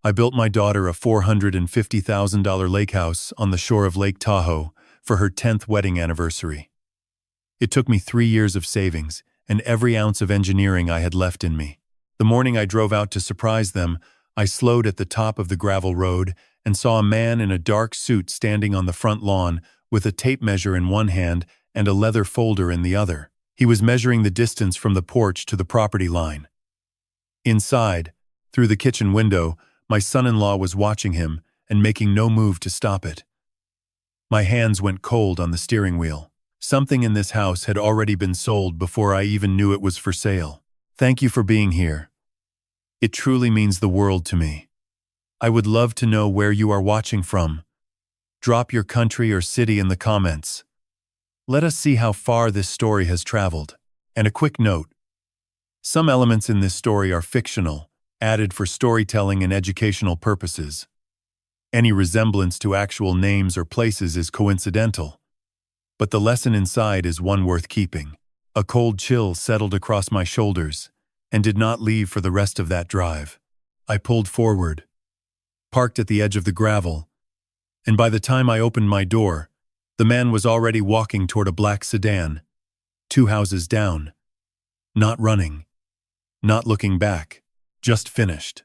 I built my daughter a $450,000 lake house on the shore of Lake Tahoe for her 10th wedding anniversary. It took me 3 years of savings and every ounce of engineering I had left in me. The morning I drove out to surprise them, I slowed at the top of the gravel road and saw a man in a dark suit standing on the front lawn with a tape measure in one hand and a leather folder in the other. He was measuring the distance from the porch to the property line. Inside, through the kitchen window, my son-in-law was watching him and making no move to stop it. My hands went cold on the steering wheel. Something in this house had already been sold before I even knew it was for sale. Thank you for being here. It truly means the world to me. I would love to know where you are watching from. Drop your country or city in the comments. Let us see how far this story has traveled. And a quick note. Some elements in this story are fictional, added for storytelling and educational purposes. Any resemblance to actual names or places is coincidental. But the lesson inside is one worth keeping. A cold chill settled across my shoulders and did not leave for the rest of that drive. I pulled forward, parked at the edge of the gravel, and by the time I opened my door, the man was already walking toward a black sedan, 2 houses down. Not running, not looking back, just finished.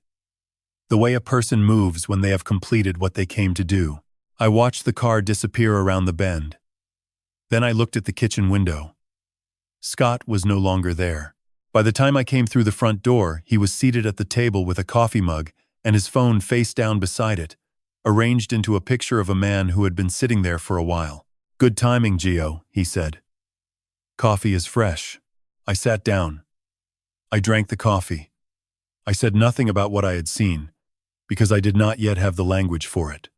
The way a person moves when they have completed what they came to do. I watched the car disappear around the bend. Then I looked at the kitchen window. Scott was no longer there. By the time I came through the front door, he was seated at the table with a coffee mug and his phone face down beside it, arranged into a picture of a man who had been sitting there for a while. "Good timing, Gio," he said. "Coffee is fresh." I sat down. I drank the coffee. I said nothing about what I had seen, because I did not yet have the language for it.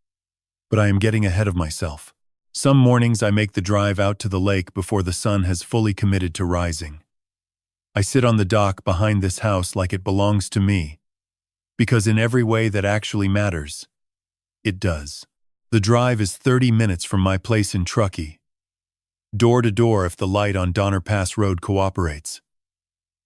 But I am getting ahead of myself. Some mornings I make the drive out to the lake before the sun has fully committed to rising. I sit on the dock behind this house like it belongs to me, because in every way that actually matters, it does. The drive is 30 minutes from my place in Truckee, door to door if the light on Donner Pass Road cooperates.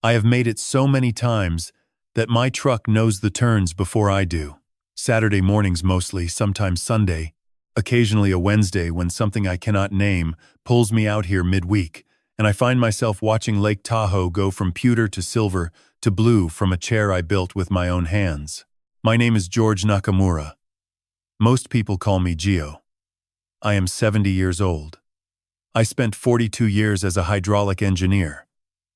I have made it so many times that my truck knows the turns before I do. Saturday mornings mostly, sometimes Sunday, occasionally a Wednesday when something I cannot name pulls me out here midweek, and I find myself watching Lake Tahoe go from pewter to silver to blue from a chair I built with my own hands. My name is George Nakamura. Most people call me Gio. I am 70 years old. I spent 42 years as a hydraulic engineer,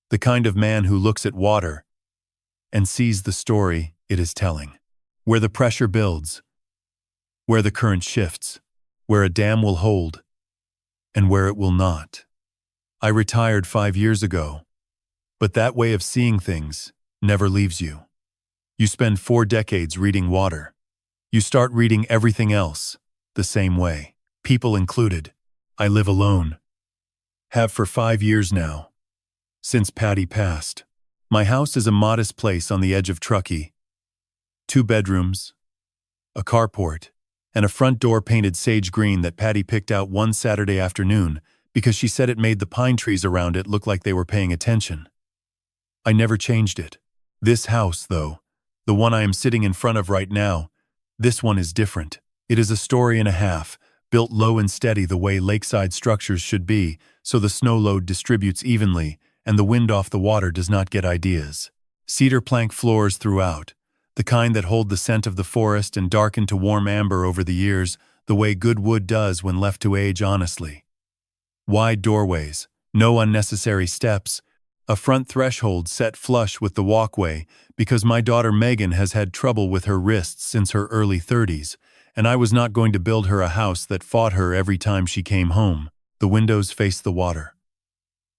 the kind of man who looks at water and sees the story it is telling, where the pressure builds, where the current shifts, where a dam will hold, and where it will not. I retired 5 years ago, but that way of seeing things never leaves you. You spend 4 decades reading water. You start reading everything else the same way, people included. I live alone. Have for 5 years now, since Patty passed. My house is a modest place on the edge of Truckee. 2 bedrooms, a carport, and a front door painted sage green that Patty picked out one Saturday afternoon because she said it made the pine trees around it look like they were paying attention. I never changed it. This house, though, the one I am sitting in front of right now, this one is different. It is a story and a half, built low and steady the way lakeside structures should be, so the snow load distributes evenly and the wind off the water does not get ideas. Cedar plank floors throughout, the kind that hold the scent of the forest and darken to warm amber over the years, the way good wood does when left to age honestly. Wide doorways, no unnecessary steps, a front threshold set flush with the walkway because my daughter Megan has had trouble with her wrists since her early 30s, and I was not going to build her a house that fought her every time she came home. The windows face the water.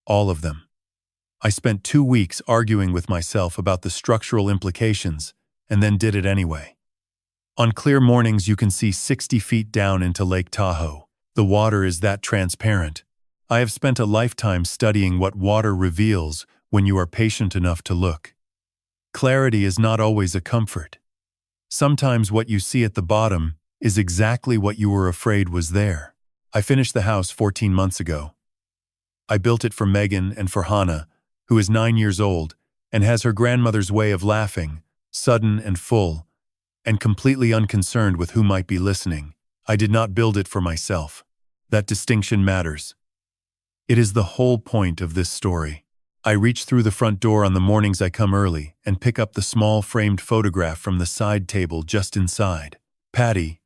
All of them. I spent 2 weeks arguing with myself about the structural implications, and then did it anyway. On clear mornings you can see 60 feet down into Lake Tahoe. The water is that transparent. I have spent a lifetime studying what water reveals when you are patient enough to look. Clarity is not always a comfort. Sometimes what you see at the bottom is exactly what you were afraid was there. I finished the house 14 months ago. I built it for Megan and for Hannah, who is 9 years old and has her grandmother's way of laughing, sudden and full, and completely unconcerned with who might be listening. I did not build it for myself. That distinction matters. It is the whole point of this story. I reach through the front door on the mornings I come early and pick up the small framed photograph from the side table just inside. Patty,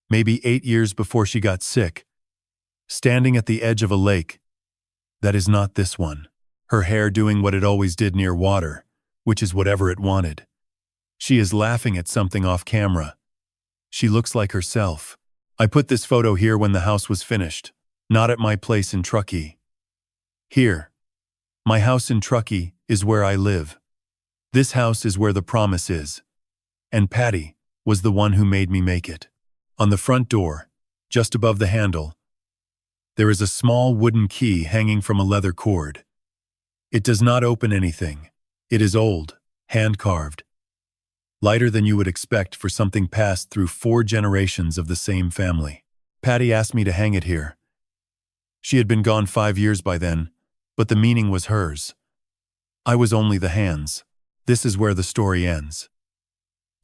maybe 8 years before she got sick, standing at the edge of a lake. That is not this one. Her hair doing what it always did near water, which is whatever it wanted. She is laughing at something off camera. She looks like herself. I put this photo here when the house was finished, not at my place in Truckee. Here. My house in Truckee is where I live. This house is where the promise is. And Patty was the one who made me make it. On the front door, just above the handle, there is a small wooden key hanging from a leather cord. It does not open anything. It is old, hand-carved, lighter than you would expect for something passed through 4 generations of the same family. Patty asked me to hang it here. She had been gone 5 years by then, but the meaning was hers. I was only the hands. This is where the story ends.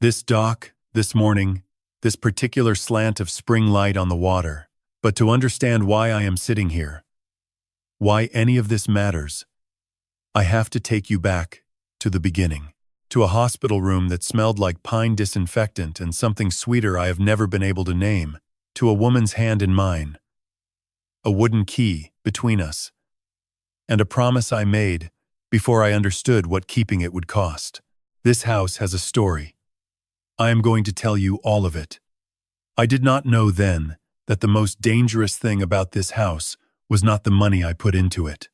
This dock, this morning, this particular slant of spring light on the water. But to understand why I am sitting here, why any of this matters, I have to take you back to the beginning, to a hospital room that smelled like pine disinfectant and something sweeter I have never been able to name, to a woman's hand in mine, a wooden key between us, and a promise I made before I understood what keeping it would cost. This house has a story. I am going to tell you all of it. I did not know then that the most dangerous thing about this house was not the money I put into it.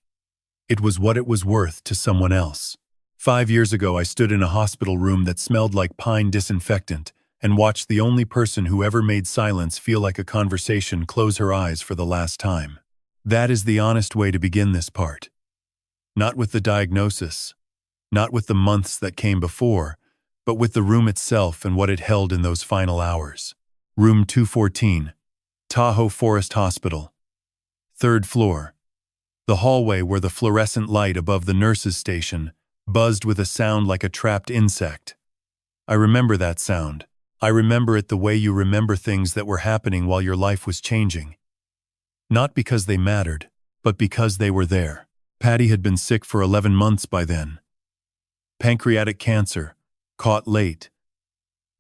It was what it was worth to someone else. 5 years ago, I stood in a hospital room that smelled like pine disinfectant and watched the only person who ever made silence feel like a conversation close her eyes for the last time. That is the honest way to begin this part. Not with the diagnosis, not with the months that came before, but with the room itself and what it held in those final hours. Room 214, Tahoe Forest Hospital. 3rd floor. The hallway where the fluorescent light above the nurse's station buzzed with a sound like a trapped insect. I remember that sound. I remember it the way you remember things that were happening while your life was changing. Not because they mattered, but because they were there. Patty had been sick for 11 months by then. Pancreatic cancer, caught late,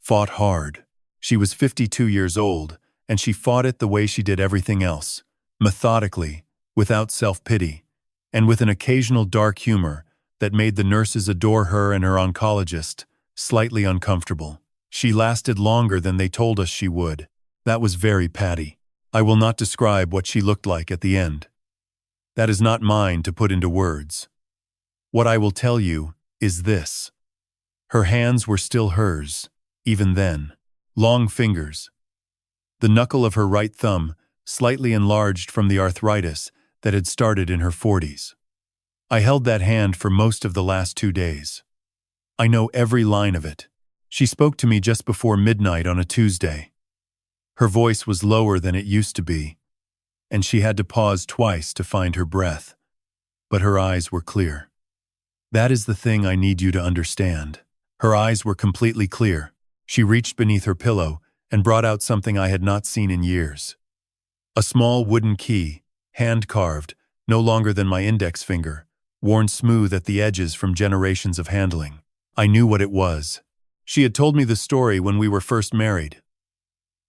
fought hard. She was 52 years old, and she fought it the way she did everything else, methodically, without self-pity, and with an occasional dark humor that made the nurses adore her and her oncologist slightly uncomfortable. She lasted longer than they told us she would. That was very Patty. I will not describe what she looked like at the end. That is not mine to put into words. What I will tell you is this. Her hands were still hers, even then. Long fingers. The knuckle of her right thumb slightly enlarged from the arthritis that had started in her 40s. I held that hand for most of the last 2 days. I know every line of it. She spoke to me just before midnight on a Tuesday. Her voice was lower than it used to be, and she had to pause twice to find her breath, but her eyes were clear. That is the thing I need you to understand. Her eyes were completely clear. She reached beneath her pillow and brought out something I had not seen in years. A small wooden key, hand-carved, no longer than my index finger, worn smooth at the edges from generations of handling. I knew what it was. She had told me the story when we were first married.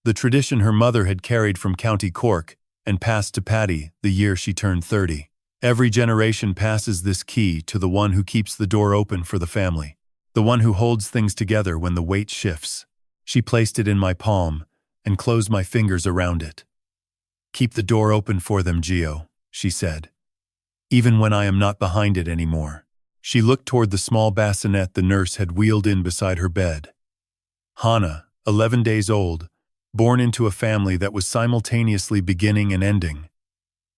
The tradition her mother had carried from County Cork and passed to Patty the year she turned 30. Every generation passes this key to the one who keeps the door open for the family, the one who holds things together when the weight shifts. She placed it in my palm and closed my fingers around it. "Keep the door open for them, Gio," she said. "Even when I am not behind it anymore." She looked toward the small bassinet the nurse had wheeled in beside her bed. Hannah, 11 days old, born into a family that was simultaneously beginning and ending.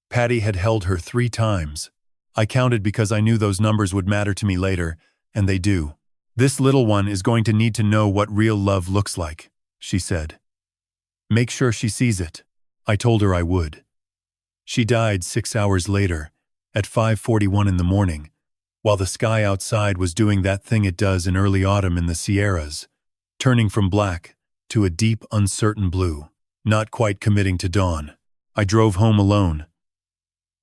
Patty had held her 3 times. I counted because I knew those numbers would matter to me later, and they do. "This little one is going to need to know what real love looks like," she said. "Make sure she sees it." I told her I would. She died 6 hours later, at 5:41 in the morning, while the sky outside was doing that thing it does in early autumn in the Sierras, turning from black to a deep, uncertain blue, not quite committing to dawn. I drove home alone.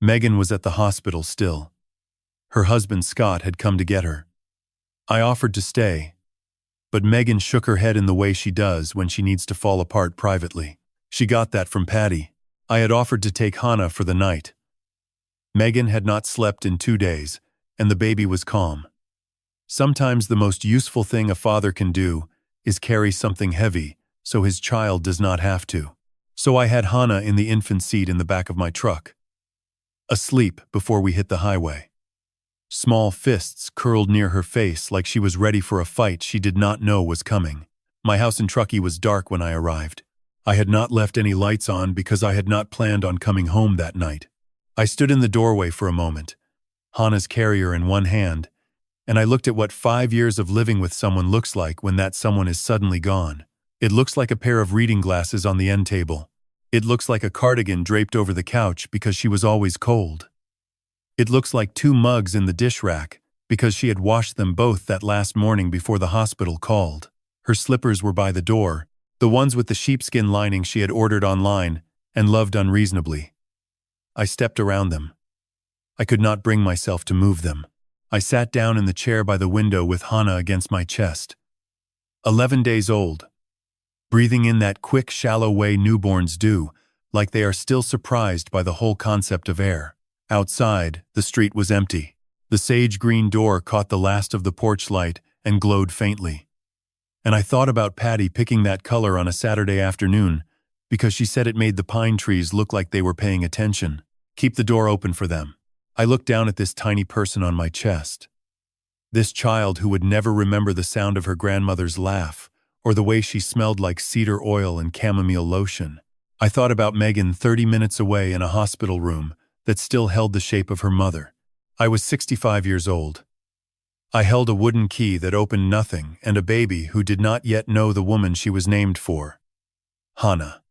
Megan was at the hospital still. Her husband Scott had come to get her. I offered to stay, but Megan shook her head in the way she does when she needs to fall apart privately. She got that from Patty. I had offered to take Hannah for the night. Megan had not slept in 2 days, and the baby was calm. Sometimes the most useful thing a father can do is carry something heavy so his child does not have to. So I had Hannah in the infant seat in the back of my truck, asleep before we hit the highway. Small fists curled near her face like she was ready for a fight she did not know was coming. My house in Truckee was dark when I arrived. I had not left any lights on because I had not planned on coming home that night. I stood in the doorway for a moment, Hannah's carrier in one hand, and I looked at what 5 years of living with someone looks like when that someone is suddenly gone. It looks like a pair of reading glasses on the end table. It looks like a cardigan draped over the couch because she was always cold. It looks like 2 mugs in the dish rack because she had washed them both that last morning before the hospital called. Her slippers were by the door, the ones with the sheepskin lining she had ordered online and loved unreasonably. I stepped around them. I could not bring myself to move them. I sat down in the chair by the window with Hannah against my chest. 11 days old. Breathing in that quick, shallow way newborns do, like they are still surprised by the whole concept of air. Outside, the street was empty. The sage-green door caught the last of the porch light and glowed faintly. And I thought about Patty picking that color on a Saturday afternoon because she said it made the pine trees look like they were paying attention. Keep the door open for them. I looked down at this tiny person on my chest. This child who would never remember the sound of her grandmother's laugh or the way she smelled like cedar oil and chamomile lotion. I thought about Megan 30 minutes away in a hospital room that still held the shape of her mother. I was 65 years old. I held a wooden key that opened nothing and a baby who did not yet know the woman she was named for. Hana.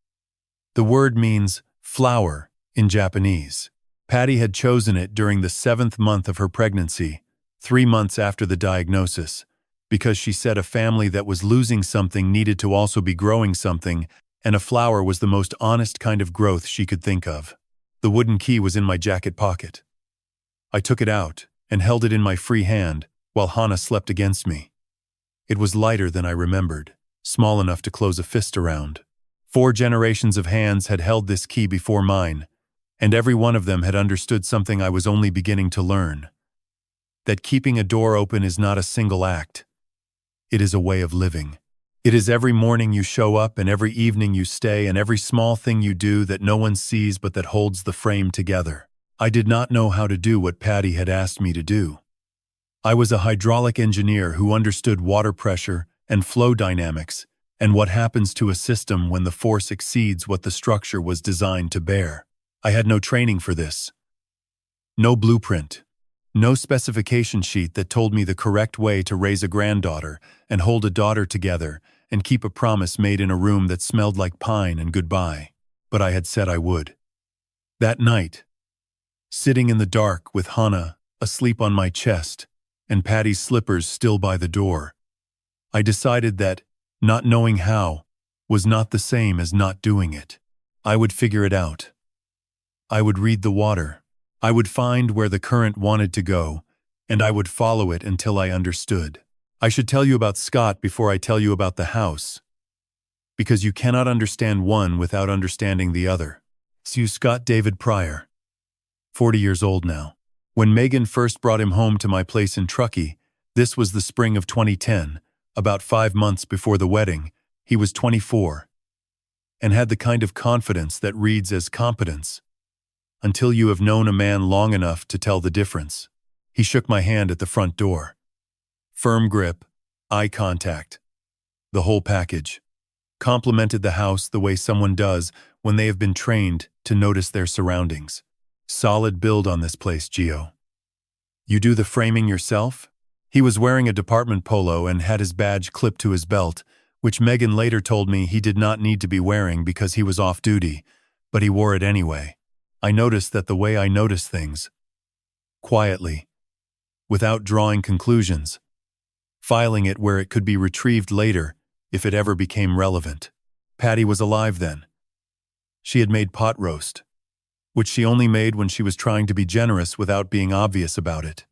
The word means flower in Japanese. Patty had chosen it during the 7th month of her pregnancy, 3 months after the diagnosis, because she said a family that was losing something needed to also be growing something, and a flower was the most honest kind of growth she could think of. The wooden key was in my jacket pocket. I took it out and held it in my free hand while Hannah slept against me. It was lighter than I remembered, small enough to close a fist around. 4 generations of hands had held this key before mine, and every one of them had understood something I was only beginning to learn. That keeping a door open is not a single act. It is a way of living. It is every morning you show up and every evening you stay and every small thing you do that no one sees but that holds the frame together. I did not know how to do what Patty had asked me to do. I was a hydraulic engineer who understood water pressure and flow dynamics and what happens to a system when the force exceeds what the structure was designed to bear. I had no training for this. No blueprint. No specification sheet that told me the correct way to raise a granddaughter and hold a daughter together and keep a promise made in a room that smelled like pine and goodbye. But I had said I would. That night, sitting in the dark with Hannah asleep on my chest and Patty's slippers still by the door, I decided that not knowing how was not the same as not doing it. I would figure it out. I would read the water. I would find where the current wanted to go, and I would follow it until I understood. I should tell you about Scott before I tell you about the house, because you cannot understand one without understanding the other. See Scott David Pryor, 40 years old now. When Megan first brought him home to my place in Truckee, this was the spring of 2010, about 5 months before the wedding. He was 24, and had the kind of confidence that reads as competence, until you have known a man long enough to tell the difference. He shook my hand at the front door. Firm grip, eye contact, the whole package. Complimented the house the way someone does when they have been trained to notice their surroundings. Solid build on this place, Gio. You do the framing yourself? He was wearing a department polo and had his badge clipped to his belt, which Megan later told me he did not need to be wearing because he was off duty, but he wore it anyway. I noticed that the way I notice things, quietly, without drawing conclusions, filing it where it could be retrieved later, if it ever became relevant. Patty was alive then. She had made pot roast, which she only made when she was trying to be generous without being obvious about it.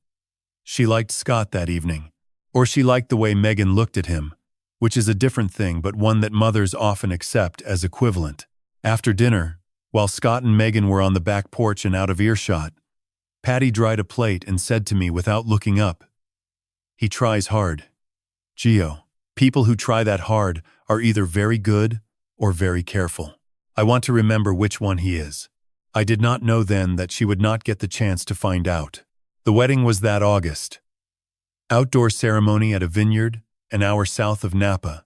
She liked Scott that evening, or she liked the way Megan looked at him, which is a different thing but one that mothers often accept as equivalent. After dinner, while Scott and Megan were on the back porch and out of earshot, Patty dried a plate and said to me without looking up, "He tries hard. Gio, people who try that hard are either very good or very careful. I want to remember which one he is." I did not know then that she would not get the chance to find out. The wedding was that August. Outdoor ceremony at a vineyard, an hour south of Napa.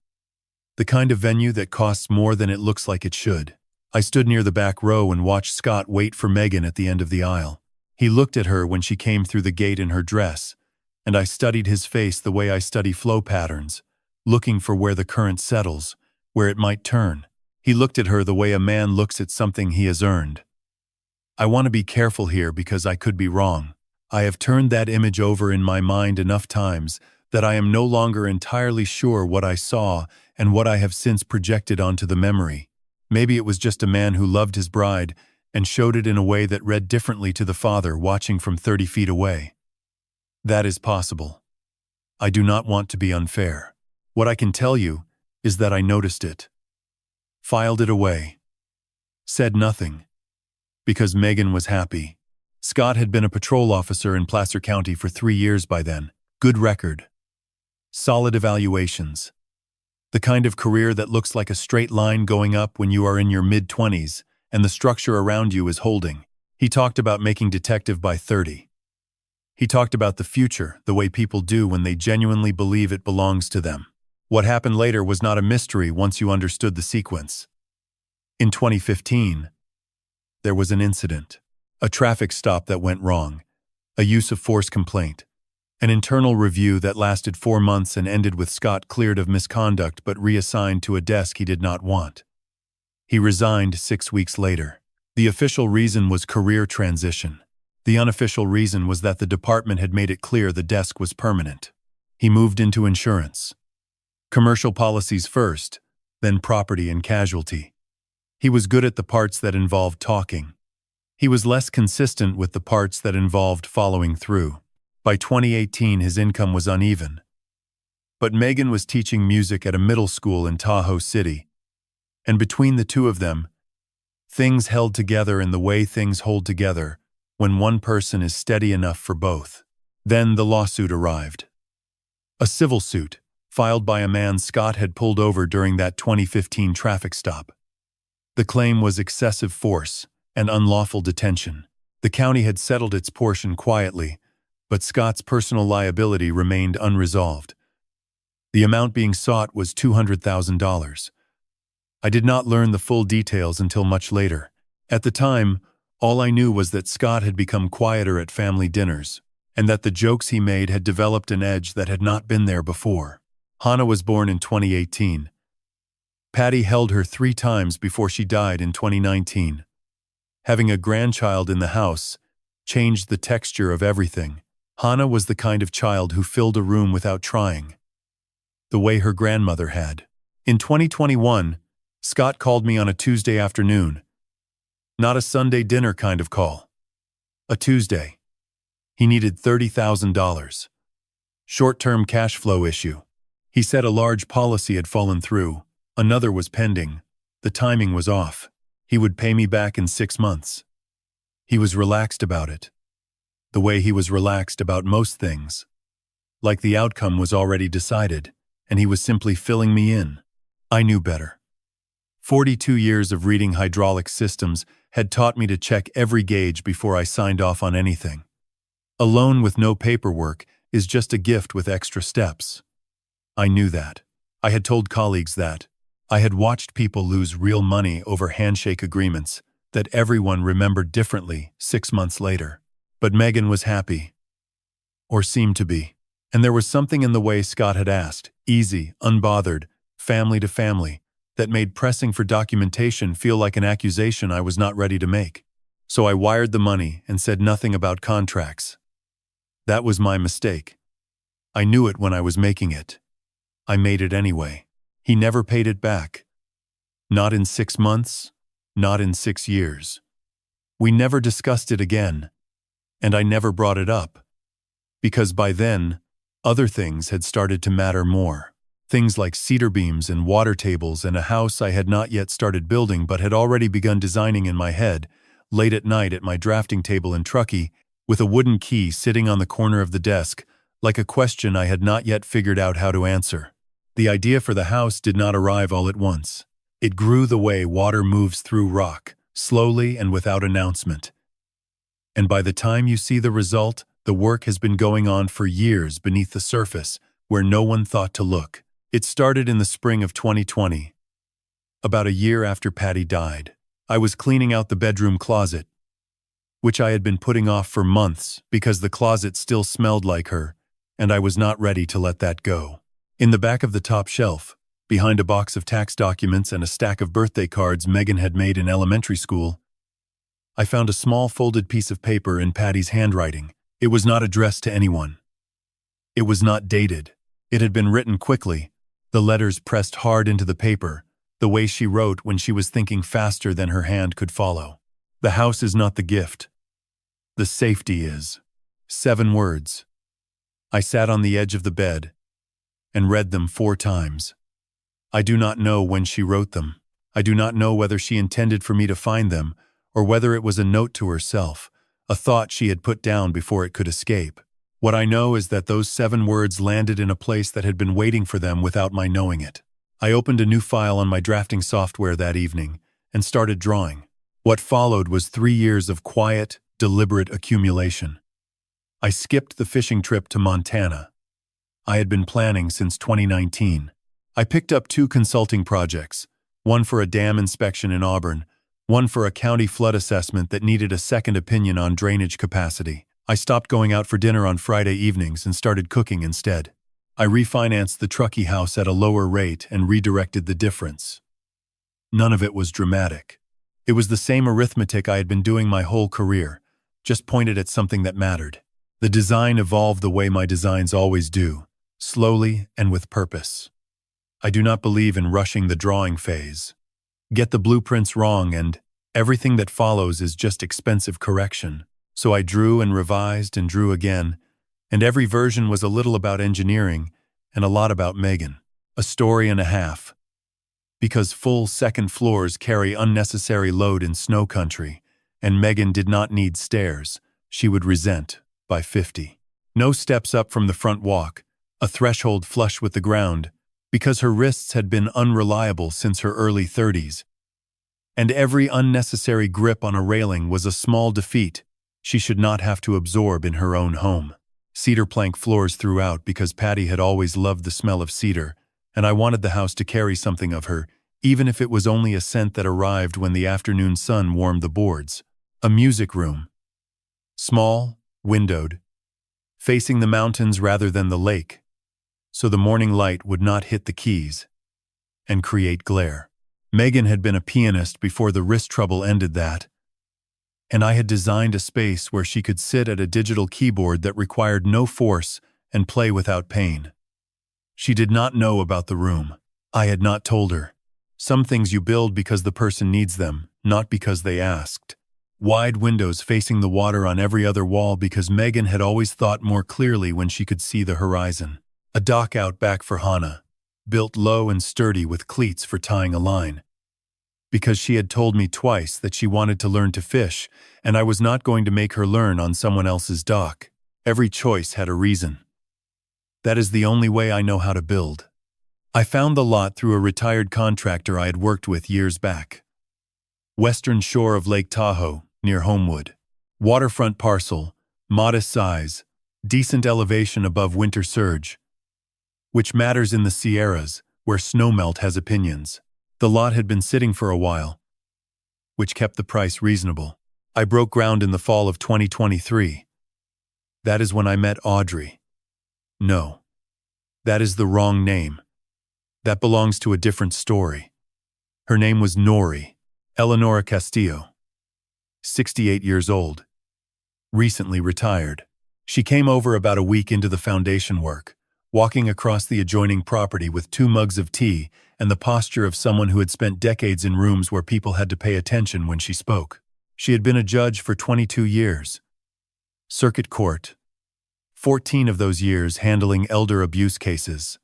The kind of venue that costs more than it looks like it should. I stood near the back row and watched Scott wait for Megan at the end of the aisle. He looked at her when she came through the gate in her dress, and I studied his face the way I study flow patterns, looking for where the current settles, where it might turn. He looked at her the way a man looks at something he has earned. I want to be careful here because I could be wrong. I have turned that image over in my mind enough times that I am no longer entirely sure what I saw and what I have since projected onto the memory. Maybe it was just a man who loved his bride and showed it in a way that read differently to the father watching from 30 feet away. That is possible. I do not want to be unfair. What I can tell you is that I noticed it. Filed it away. Said nothing. Because Megan was happy. Scott had been a patrol officer in Placer County for 3 years by then. Good record. Solid evaluations. The kind of career that looks like a straight line going up when you are in your mid-20s and the structure around you is holding. He talked about making detective by 30. He talked about the future, the way people do when they genuinely believe it belongs to them. What happened later was not a mystery once you understood the sequence. In 2015, there was an incident, a traffic stop that went wrong, a use of force complaint, an internal review that lasted 4 months and ended with Scott cleared of misconduct but reassigned to a desk he did not want. He resigned 6 weeks later. The official reason was career transition. The unofficial reason was that the department had made it clear the desk was permanent. He moved into insurance. Commercial policies first, then property and casualty. He was good at the parts that involved talking. He was less consistent with the parts that involved following through. By 2018, his income was uneven. But Megan was teaching music at a middle school in Tahoe City. And between the two of them, things held together in the way things hold together when one person is steady enough for both. Then the lawsuit arrived. A civil suit, filed by a man Scott had pulled over during that 2015 traffic stop. The claim was excessive force and unlawful detention. The county had settled its portion quietly, but Scott's personal liability remained unresolved. The amount being sought was $200,000. I did not learn the full details until much later. At the time, all I knew was that Scott had become quieter at family dinners, and that the jokes he made had developed an edge that had not been there before. Hannah was born in 2018. Patty held her 3 times before she died in 2019. Having a grandchild in the house changed the texture of everything. Hannah was the kind of child who filled a room without trying, the way her grandmother had. In 2021, Scott called me on a Tuesday afternoon. Not a Sunday dinner kind of call. A Tuesday. He needed $30,000. Short-term cash flow issue. He said a large policy had fallen through. Another was pending. The timing was off. He would pay me back in 6 months. He was relaxed about it. The way he was relaxed about most things. Like the outcome was already decided, and he was simply filling me in. I knew better. 42 years of reading hydraulic systems had taught me to check every gauge before I signed off on anything. A loan with no paperwork is just a gift with extra steps. I knew that. I had told colleagues that. I had watched people lose real money over handshake agreements that everyone remembered differently 6 months later. But Megan was happy. Or seemed to be. And there was something in the way Scott had asked, easy, unbothered, family to family, that made pressing for documentation feel like an accusation I was not ready to make. So I wired the money and said nothing about contracts. That was my mistake. I knew it when I was making it. I made it anyway. He never paid it back. Not in 6 months, not in 6 years. We never discussed it again, and I never brought it up. Because by then, other things had started to matter more. Things like cedar beams and water tables and a house I had not yet started building but had already begun designing in my head, late at night at my drafting table in Truckee, with a wooden key sitting on the corner of the desk, like a question I had not yet figured out how to answer. The idea for the house did not arrive all at once. It grew the way water moves through rock, slowly and without announcement. And by the time you see the result, the work has been going on for years beneath the surface, where no one thought to look. It started in the spring of 2020, about a year after Patty died. I was cleaning out the bedroom closet, which I had been putting off for months because the closet still smelled like her, and I was not ready to let that go. In the back of the top shelf, behind a box of tax documents and a stack of birthday cards Megan had made in elementary school, I found a small folded piece of paper in Patty's handwriting. It was not addressed to anyone. It was not dated. It had been written quickly, the letters pressed hard into the paper, the way she wrote when she was thinking faster than her hand could follow. The house is not the gift. The safety is. 7 words. I sat on the edge of the bed and read them 4 times. I do not know when she wrote them. I do not know whether she intended for me to find them or whether it was a note to herself, a thought she had put down before it could escape. What I know is that those 7 words landed in a place that had been waiting for them without my knowing it. I opened a new file on my drafting software that evening and started drawing. What followed was 3 years of quiet, deliberate accumulation. I skipped the fishing trip to Montana I had been planning since 2019. I picked up 2 consulting projects, one for a dam inspection in Auburn, one for a county flood assessment that needed a second opinion on drainage capacity. I stopped going out for dinner on Friday evenings and started cooking instead. I refinanced the Truckee house at a lower rate and redirected the difference. None of it was dramatic. It was the same arithmetic I had been doing my whole career, just pointed at something that mattered. The design evolved the way my designs always do, slowly and with purpose. I do not believe in rushing the drawing phase. Get the blueprints wrong and everything that follows is just expensive correction. So I drew and revised and drew again, and every version was a little about engineering and a lot about Megan. A story and a half. Because full second floors carry unnecessary load in snow country, and Megan did not need stairs, she would resent by 50. No steps up from the front walk, a threshold flush with the ground, because her wrists had been unreliable since her early 30s. And every unnecessary grip on a railing was a small defeat she should not have to absorb in her own home. Cedar plank floors throughout because Patty had always loved the smell of cedar, and I wanted the house to carry something of her, even if it was only a scent that arrived when the afternoon sun warmed the boards. A music room. Small, windowed, facing the mountains rather than the lake, so the morning light would not hit the keys and create glare. Megan had been a pianist before the wrist trouble ended that, and I had designed a space where she could sit at a digital keyboard that required no force and play without pain. She did not know about the room. I had not told her. Some things you build because the person needs them, not because they asked. Wide windows facing the water on every other wall because Megan had always thought more clearly when she could see the horizon. A dock out back for Hannah, built low and sturdy with cleats for tying a line. Because she had told me twice that she wanted to learn to fish, and I was not going to make her learn on someone else's dock. Every choice had a reason. That is the only way I know how to build. I found the lot through a retired contractor I had worked with years back. Western shore of Lake Tahoe, near Homewood. Waterfront parcel, modest size, decent elevation above winter surge, which matters in the Sierras, where snowmelt has opinions. The lot had been sitting for a while, which kept the price reasonable. I broke ground in the fall of 2023. That is when I met Audrey. No, that is the wrong name. That belongs to a different story. Her name was Nori, Eleonora Castillo. 68 years old. Recently retired. She came over about a week into the foundation work, walking across the adjoining property with 2 mugs of tea and the posture of someone who had spent decades in rooms where people had to pay attention when she spoke. She had been a judge for 22 years. Circuit court. 14 of those years handling elder abuse cases.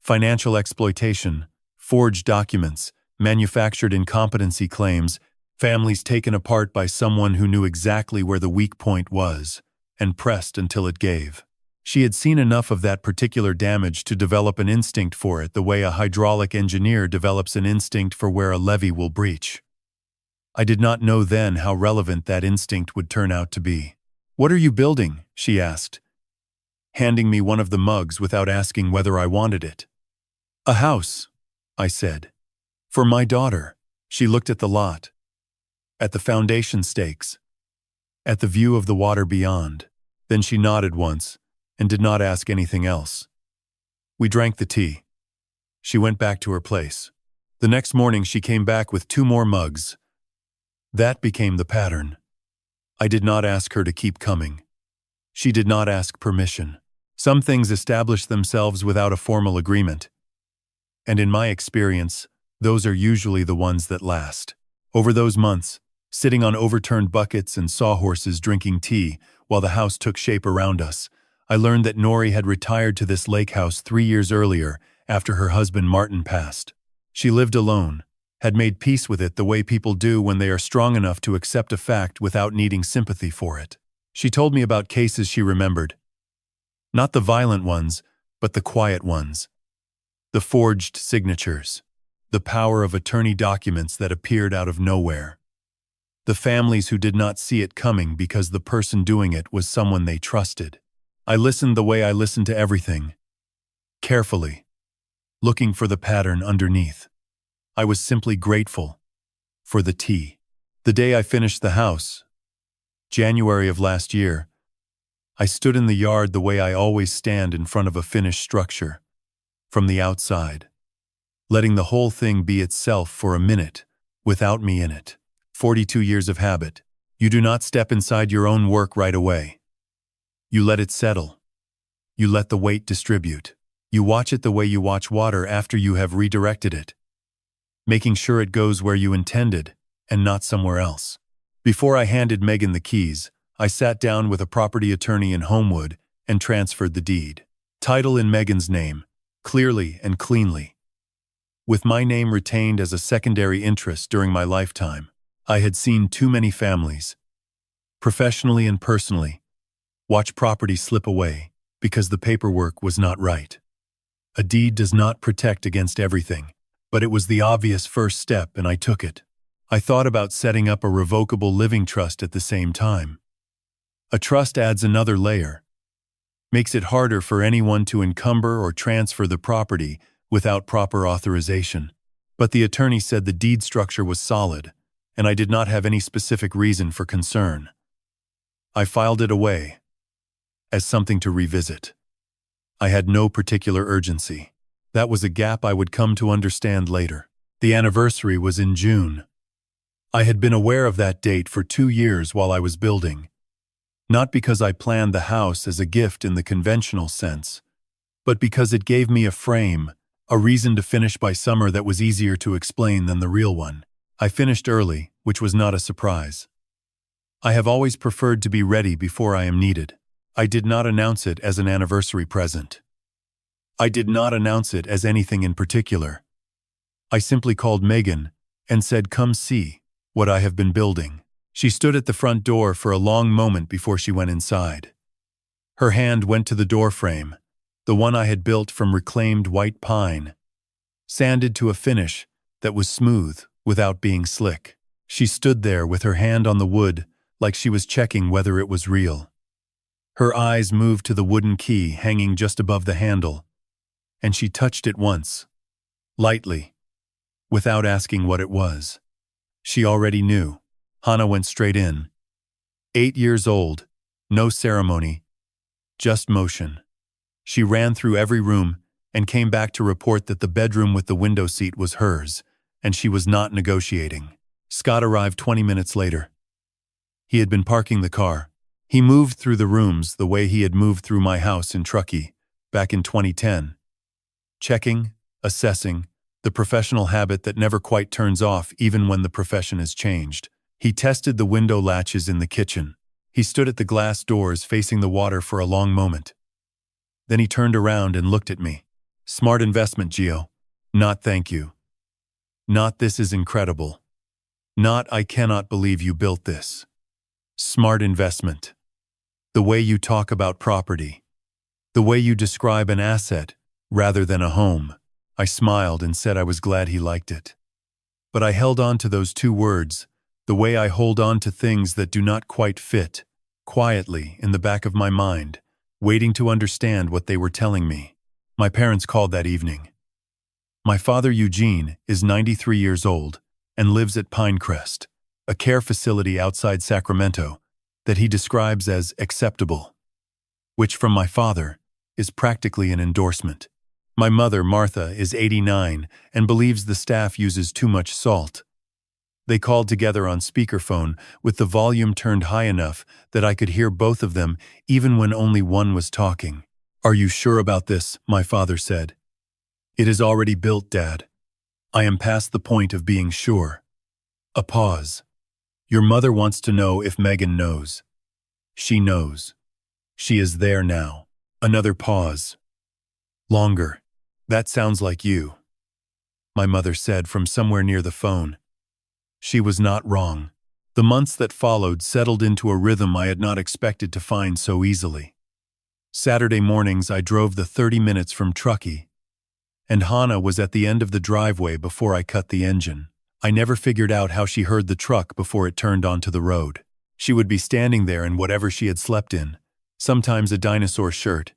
Financial exploitation, forged documents, manufactured incompetency claims, families taken apart by someone who knew exactly where the weak point was, and pressed until it gave. She had seen enough of that particular damage to develop an instinct for it the way a hydraulic engineer develops an instinct for where a levee will breach. I did not know then how relevant that instinct would turn out to be. "What are you building?" she asked, handing me one of the mugs without asking whether I wanted it. "A house," I said. "For my daughter." She looked at the lot, at the foundation stakes, at the view of the water beyond. Then she nodded once and did not ask anything else. We drank the tea. She went back to her place. The next morning she came back with 2 more mugs. That became the pattern. I did not ask her to keep coming. She did not ask permission. Some things establish themselves without a formal agreement. And in my experience, those are usually the ones that last. Over those months, sitting on overturned buckets and sawhorses drinking tea while the house took shape around us, I learned that Nori had retired to this lake house 3 years earlier after her husband Martin passed. She lived alone, had made peace with it the way people do when they are strong enough to accept a fact without needing sympathy for it. She told me about cases she remembered. Not the violent ones, but the quiet ones. The forged signatures. The power of attorney documents that appeared out of nowhere. The families who did not see it coming because the person doing it was someone they trusted. I listened the way I listened to everything. Carefully. Looking for the pattern underneath. I was simply grateful for the tea. The day I finished the house, January of last year, I stood in the yard the way I always stand in front of a finished structure, from the outside, letting the whole thing be itself for a minute, without me in it. 42 years of habit. You do not step inside your own work right away. You let it settle. You let the weight distribute. You watch it the way you watch water after you have redirected it, making sure it goes where you intended and not somewhere else. Before I handed Megan the keys, I sat down with a property attorney in Homewood and transferred the deed. Title in Megan's name, clearly and cleanly. With my name retained as a secondary interest during my lifetime, I had seen too many families, professionally and personally, watch property slip away because the paperwork was not right. A deed does not protect against everything, but it was the obvious first step and I took it. I thought about setting up a revocable living trust at the same time. A trust adds another layer, makes it harder for anyone to encumber or transfer the property without proper authorization. But the attorney said the deed structure was solid, and I did not have any specific reason for concern. I filed it away as something to revisit. I had no particular urgency. That was a gap I would come to understand later. The anniversary was in June. I had been aware of that date for 2 years while I was building. Not because I planned the house as a gift in the conventional sense, but because it gave me a frame, a reason to finish by summer that was easier to explain than the real one. I finished early, which was not a surprise. I have always preferred to be ready before I am needed. I did not announce it as an anniversary present. I did not announce it as anything in particular. I simply called Megan and said, "Come see what I have been building." She stood at the front door for a long moment before she went inside. Her hand went to the door frame, the one I had built from reclaimed white pine, sanded to a finish that was smooth without being slick. She stood there with her hand on the wood like she was checking whether it was real. Her eyes moved to the wooden key hanging just above the handle, and she touched it once, lightly, without asking what it was. She already knew. Hannah went straight in. 8 years old, no ceremony, just motion. She ran through every room and came back to report that the bedroom with the window seat was hers, and she was not negotiating. Scott arrived 20 minutes later. He had been parking the car. He moved through the rooms the way he had moved through my house in Truckee, back in 2010. Checking, assessing, the professional habit that never quite turns off even when the profession has changed. He tested the window latches in the kitchen. He stood at the glass doors facing the water for a long moment. Then he turned around and looked at me. Smart investment, Gio. Not thank you. Not this is incredible. Not I cannot believe you built this. Smart investment. The way you talk about property. The way you describe an asset rather than a home. I smiled and said I was glad he liked it. But I held on to those two words, the way I hold on to things that do not quite fit, quietly in the back of my mind, waiting to understand what they were telling me. My parents called that evening. My father, Eugene, is 93 years old and lives at Pinecrest, a care facility outside Sacramento that he describes as acceptable, which from my father is practically an endorsement. My mother, Martha, is 89 and believes the staff uses too much salt. They called together on speakerphone with the volume turned high enough that I could hear both of them even when only one was talking. "Are you sure about this?" my father said. "It is already built, Dad. I am past the point of being sure." A pause. "Your mother wants to know if Megan knows." "She knows. She is there now." Another pause. Longer. "That sounds like you," my mother said from somewhere near the phone. She was not wrong. The months that followed settled into a rhythm I had not expected to find so easily. Saturday mornings I drove the 30 minutes from Truckee, and Hannah was at the end of the driveway before I cut the engine. I never figured out how she heard the truck before it turned onto the road. She would be standing there in whatever she had slept in, sometimes a dinosaur shirt,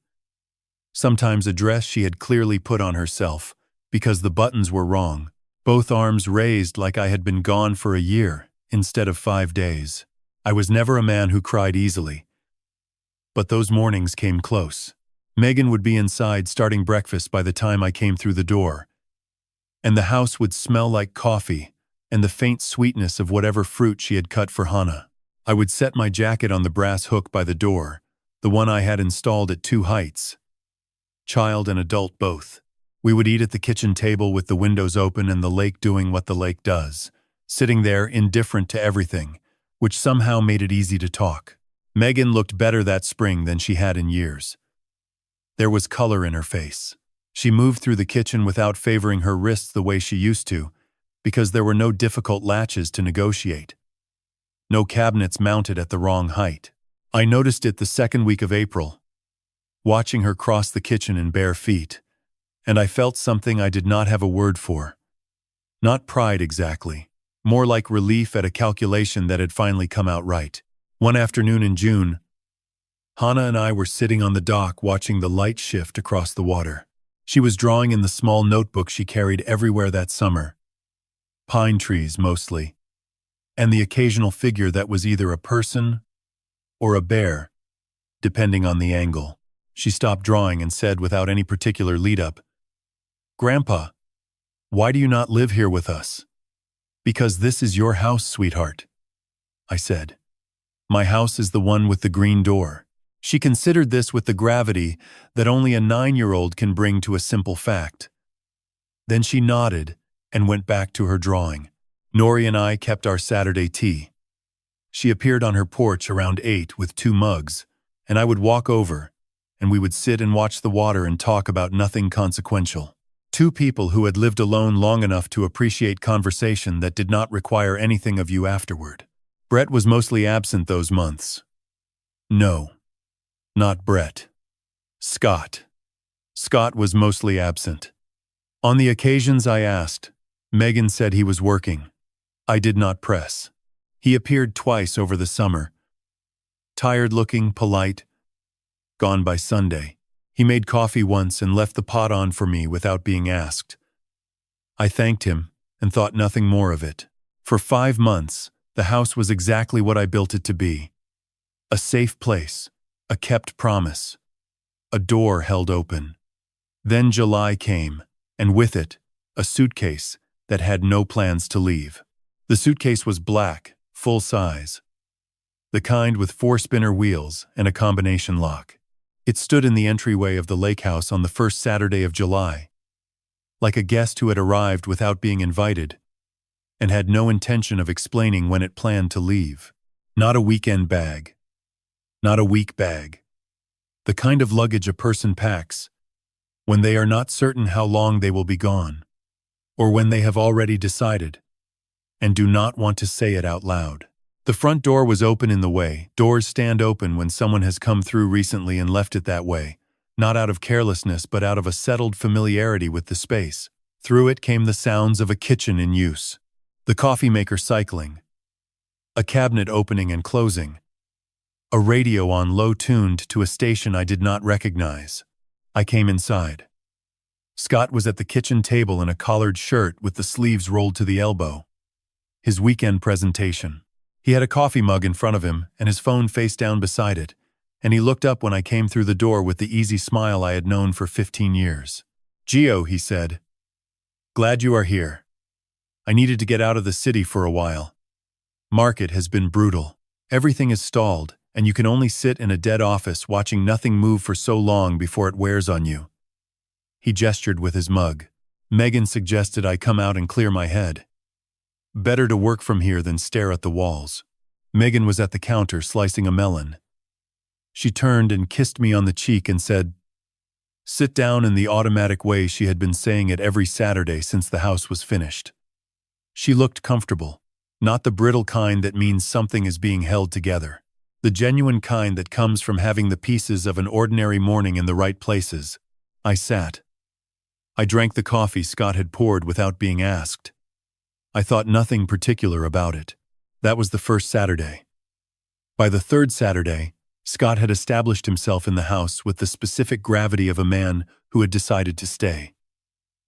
sometimes a dress she had clearly put on herself because the buttons were wrong, both arms raised like I had been gone for a year instead of 5 days. I was never a man who cried easily, but those mornings came close. Megan would be inside starting breakfast by the time I came through the door, and the house would smell like coffee and the faint sweetness of whatever fruit she had cut for Hannah. I would set my jacket on the brass hook by the door, the one I had installed at 2 heights. Child and adult both. We would eat at the kitchen table with the windows open and the lake doing what the lake does, sitting there indifferent to everything, which somehow made it easy to talk. Megan looked better that spring than she had in years. There was color in her face. She moved through the kitchen without favoring her wrists the way she used to, because there were no difficult latches to negotiate. No cabinets mounted at the wrong height. I noticed it the second week of April, watching her cross the kitchen in bare feet, and I felt something I did not have a word for. Not pride exactly, more like relief at a calculation that had finally come out right. One afternoon in June, Hannah and I were sitting on the dock watching the light shift across the water. She was drawing in the small notebook she carried everywhere that summer. Pine trees, mostly, and the occasional figure that was either a person or a bear, depending on the angle. She stopped drawing and said without any particular lead-up, "Grandpa, why do you not live here with us?" "Because this is your house, sweetheart," I said. "My house is the one with the green door." She considered this with the gravity that only a 9-year-old can bring to a simple fact. Then she nodded and went back to her drawing. Nori and I kept our Saturday tea. She appeared on her porch around 8 with 2 mugs, and I would walk over, and we would sit and watch the water and talk about nothing consequential. 2 people who had lived alone long enough to appreciate conversation that did not require anything of you afterward. Brett was mostly absent those months. No, not Brett. Scott. Scott was mostly absent. On the occasions I asked, Megan said he was working. I did not press. He appeared twice over the summer. Tired-looking, polite, gone by Sunday. He made coffee once and left the pot on for me without being asked. I thanked him and thought nothing more of it. For 5 months, the house was exactly what I built it to be. A safe place, a kept promise, a door held open. Then July came, and with it, a suitcase that had no plans to leave. The suitcase was black, full size, the kind with 4 spinner wheels and a combination lock. It stood in the entryway of the Lakehouse on the first Saturday of July, like a guest who had arrived without being invited and had no intention of explaining when it planned to leave. Not a weekend bag. Not a week bag. The kind of luggage a person packs when they are not certain how long they will be gone, or when they have already decided and do not want to say it out loud. The front door was open in the way. Doors stand open when someone has come through recently and left it that way, not out of carelessness but out of a settled familiarity with the space. Through it came the sounds of a kitchen in use, the coffee maker cycling, a cabinet opening and closing, a radio on low-tuned to a station I did not recognize. I came inside. Scott was at the kitchen table in a collared shirt with the sleeves rolled to the elbow. His weekend presentation. He had a coffee mug in front of him and his phone face down beside it, and he looked up when I came through the door with the easy smile I had known for 15 years. "Gio," he said. "Glad you are here. I needed to get out of the city for a while. Market has been brutal. Everything is stalled, and you can only sit in a dead office watching nothing move for so long before it wears on you." He gestured with his mug. "Megan suggested I come out and clear my head. Better to work from here than stare at the walls." Megan was at the counter slicing a melon. She turned and kissed me on the cheek and said, "Sit down," in the automatic way she had been saying it every Saturday since the house was finished. She looked comfortable, not the brittle kind that means something is being held together. The genuine kind that comes from having the pieces of an ordinary morning in the right places. I sat. I drank the coffee Scott had poured without being asked. I thought nothing particular about it. That was the first Saturday. By the third Saturday, Scott had established himself in the house with the specific gravity of a man who had decided to stay.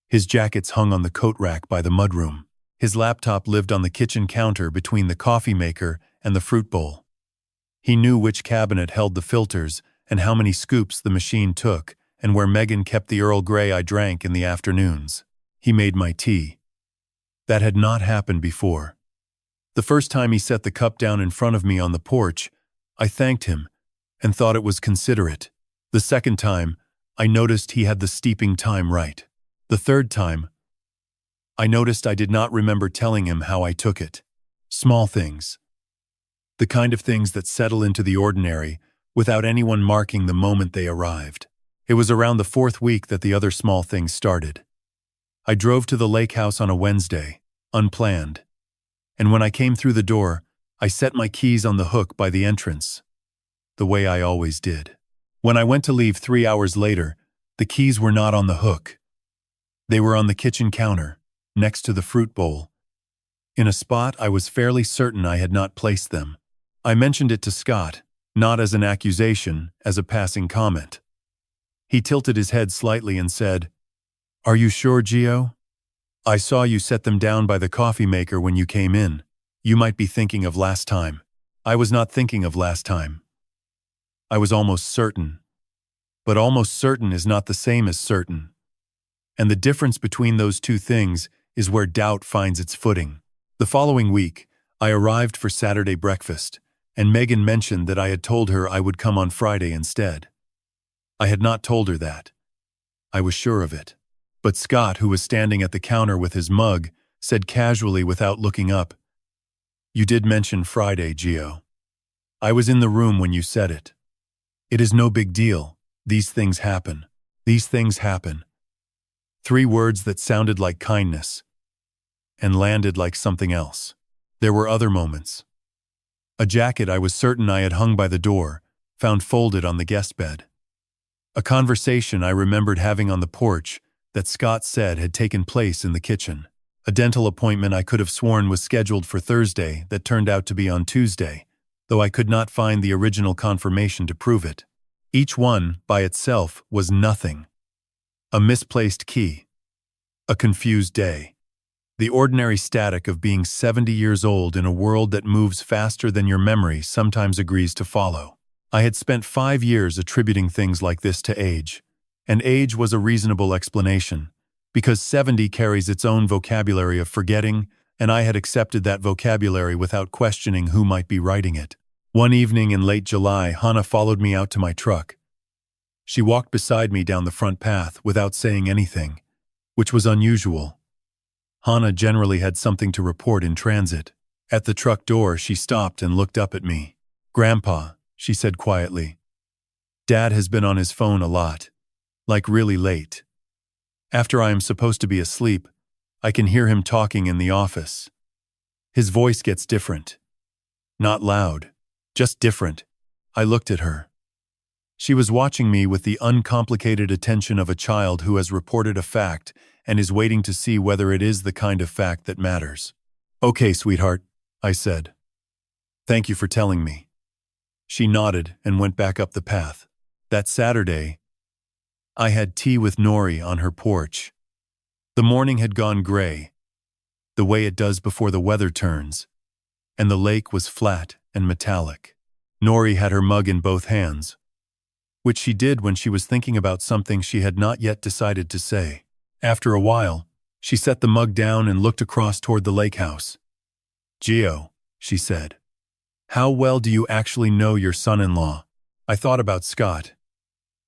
His jackets hung on the coat rack by the mudroom. His laptop lived on the kitchen counter between the coffee maker and the fruit bowl. He knew which cabinet held the filters and how many scoops the machine took and where Megan kept the Earl Grey I drank in the afternoons. He made my tea. That had not happened before. The first time he set the cup down in front of me on the porch, I thanked him and thought it was considerate. The second time, I noticed he had the steeping time right. The third time, I noticed I did not remember telling him how I took it. Small things. The kind of things that settle into the ordinary without anyone marking the moment they arrived. It was around the fourth week that the other small things started. I drove to the Lakehouse on a Wednesday, unplanned. And when I came through the door, I set my keys on the hook by the entrance, the way I always did. When I went to leave 3 hours later, the keys were not on the hook. They were on the kitchen counter, next to the fruit bowl, in a spot I was fairly certain I had not placed them. I mentioned it to Scott, not as an accusation, as a passing comment. He tilted his head slightly and said, "Are you sure, Gio? I saw you set them down by the coffee maker when you came in. You might be thinking of last time." I was not thinking of last time. I was almost certain. But almost certain is not the same as certain. And the difference between those two things is where doubt finds its footing. The following week, I arrived for Saturday breakfast, and Megan mentioned that I had told her I would come on Friday instead. I had not told her that. I was sure of it. But Scott, who was standing at the counter with his mug, said casually without looking up, "You did mention Friday, Gio. I was in the room when you said it. It is no big deal. These things happen. These things happen." 3 words that sounded like kindness and landed like something else. There were other moments. A jacket I was certain I had hung by the door, found folded on the guest bed. A conversation I remembered having on the porch that Scott said had taken place in the kitchen. A dental appointment I could have sworn was scheduled for Thursday that turned out to be on Tuesday, though I could not find the original confirmation to prove it. Each one, by itself, was nothing. A misplaced key. A confused day. The ordinary static of being 70 years old in a world that moves faster than your memory sometimes agrees to follow. I had spent 5 years attributing things like this to age, and age was a reasonable explanation, because 70 carries its own vocabulary of forgetting, and I had accepted that vocabulary without questioning who might be writing it. One evening in late July, Hannah followed me out to my truck. She walked beside me down the front path without saying anything, which was unusual. Hannah generally had something to report in transit. At the truck door, she stopped and looked up at me. "Grandpa," she said quietly. "Dad has been on his phone a lot. Like really late. After I am supposed to be asleep, I can hear him talking in the office. His voice gets different. Not loud, just different." I looked at her. She was watching me with the uncomplicated attention of a child who has reported a fact and is waiting to see whether it is the kind of fact that matters. "Okay, sweetheart," I said. "Thank you for telling me." She nodded and went back up the path. That Saturday, I had tea with Nori on her porch. The morning had gone gray, the way it does before the weather turns, and the lake was flat and metallic. Nori had her mug in both hands, which she did when she was thinking about something she had not yet decided to say. After a while, she set the mug down and looked across toward the Lakehouse. "Gio," she said, "how well do you actually know your son-in-law?" I thought about Scott.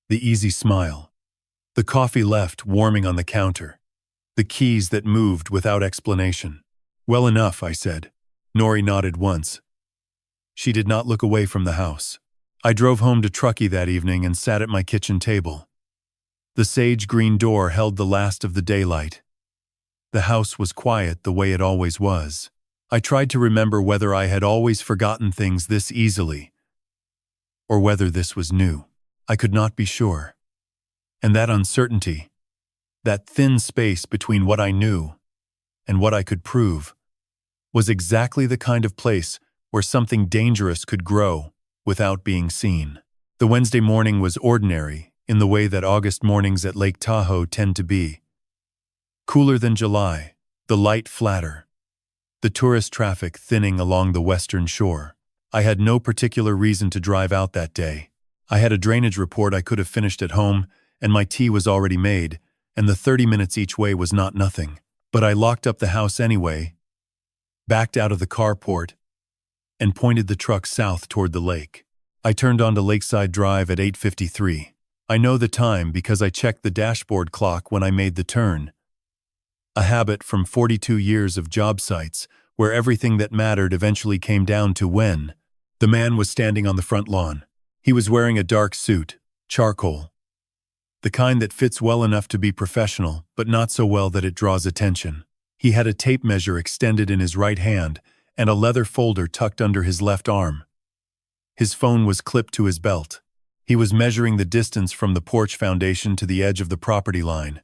The easy smile. The coffee left warming on the counter. The keys that moved without explanation. "Well enough," I said. Nori nodded once. She did not look away from the house. I drove home to Truckee that evening and sat at my kitchen table. The sage-green door held the last of the daylight. The house was quiet the way it always was. I tried to remember whether I had always forgotten things this easily, or whether this was new. I could not be sure. And that uncertainty, that thin space between what I knew and what I could prove, was exactly the kind of place where something dangerous could grow without being seen. The Wednesday morning was ordinary in the way that August mornings at Lake Tahoe tend to be. Cooler than July, the light flatter, the tourist traffic thinning along the western shore. I had no particular reason to drive out that day. I had a drainage report I could have finished at home, and my tea was already made, and the 30 minutes each way was not nothing. But I locked up the house anyway, backed out of the carport, and pointed the truck south toward the lake. I turned onto Lakeside Drive at 8:53. I know the time because I checked the dashboard clock when I made the turn. A habit from 42 years of job sites, where everything that mattered eventually came down to when. The man was standing on the front lawn. He was wearing a dark suit, charcoal. The kind that fits well enough to be professional, but not so well that it draws attention. He had a tape measure extended in his right hand and a leather folder tucked under his left arm. His phone was clipped to his belt. He was measuring the distance from the porch foundation to the edge of the property line,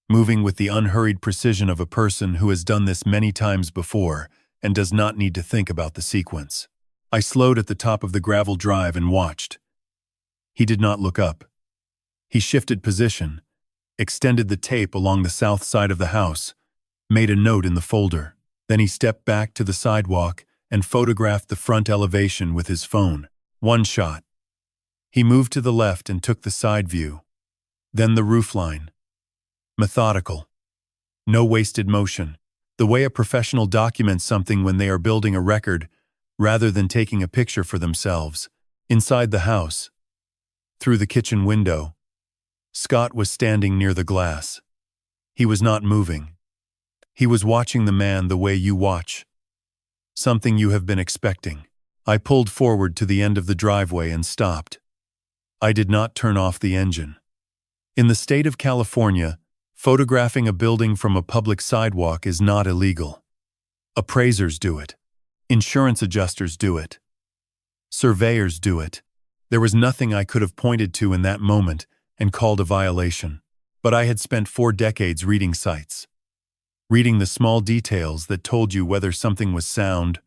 moving with the unhurried precision of a person who has done this many times before and does not need to think about the sequence. I slowed at the top of the gravel drive and watched. He did not look up. He shifted position, extended the tape along the south side of the house, made a note in the folder. Then he stepped back to the sidewalk and photographed the front elevation with his phone. One shot. He moved to the left and took the side view. Then the roofline. Methodical. No wasted motion. The way a professional documents something when they are building a record, rather than taking a picture for themselves. Inside the house, through the kitchen window, Scott was standing near the glass. He was not moving. He was watching the man the way you watch. Something you have been expecting. I pulled forward to the end of the driveway and stopped. I did not turn off the engine. In the state of California, photographing a building from a public sidewalk is not illegal. Appraisers do it. Insurance adjusters do it. Surveyors do it. There was nothing I could have pointed to in that moment and called a violation. But I had spent 4 decades reading sites. Reading the small details that told you whether something was sound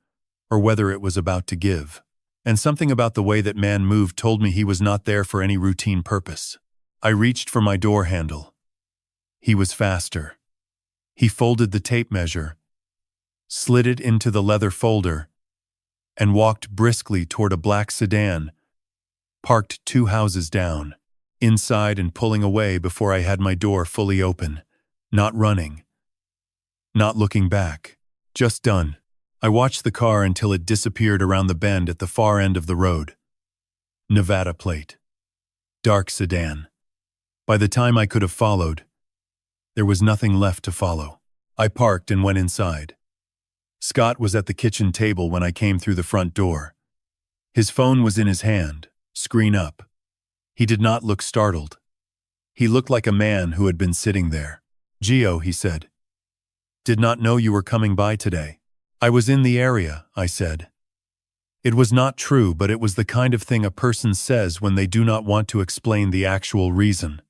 or whether it was about to give. And something about the way that man moved told me he was not there for any routine purpose. I reached for my door handle. He was faster. He folded the tape measure, slid it into the leather folder, and walked briskly toward a black sedan, parked 2 houses down, inside and pulling away before I had my door fully open, not running, not looking back, just done. I watched the car until it disappeared around the bend at the far end of the road. Nevada plate. Dark sedan. By the time I could have followed, There was nothing left to follow. I parked and went inside. Scott was at the kitchen table when I came through the front door. His phone was in his hand, screen up. He did not look startled. He looked like a man who had been sitting there. "Gio," he said. "Did not know you were coming by today." "I was in the area," I said. It was not true, but it was the kind of thing a person says when they do not want to explain the actual reason.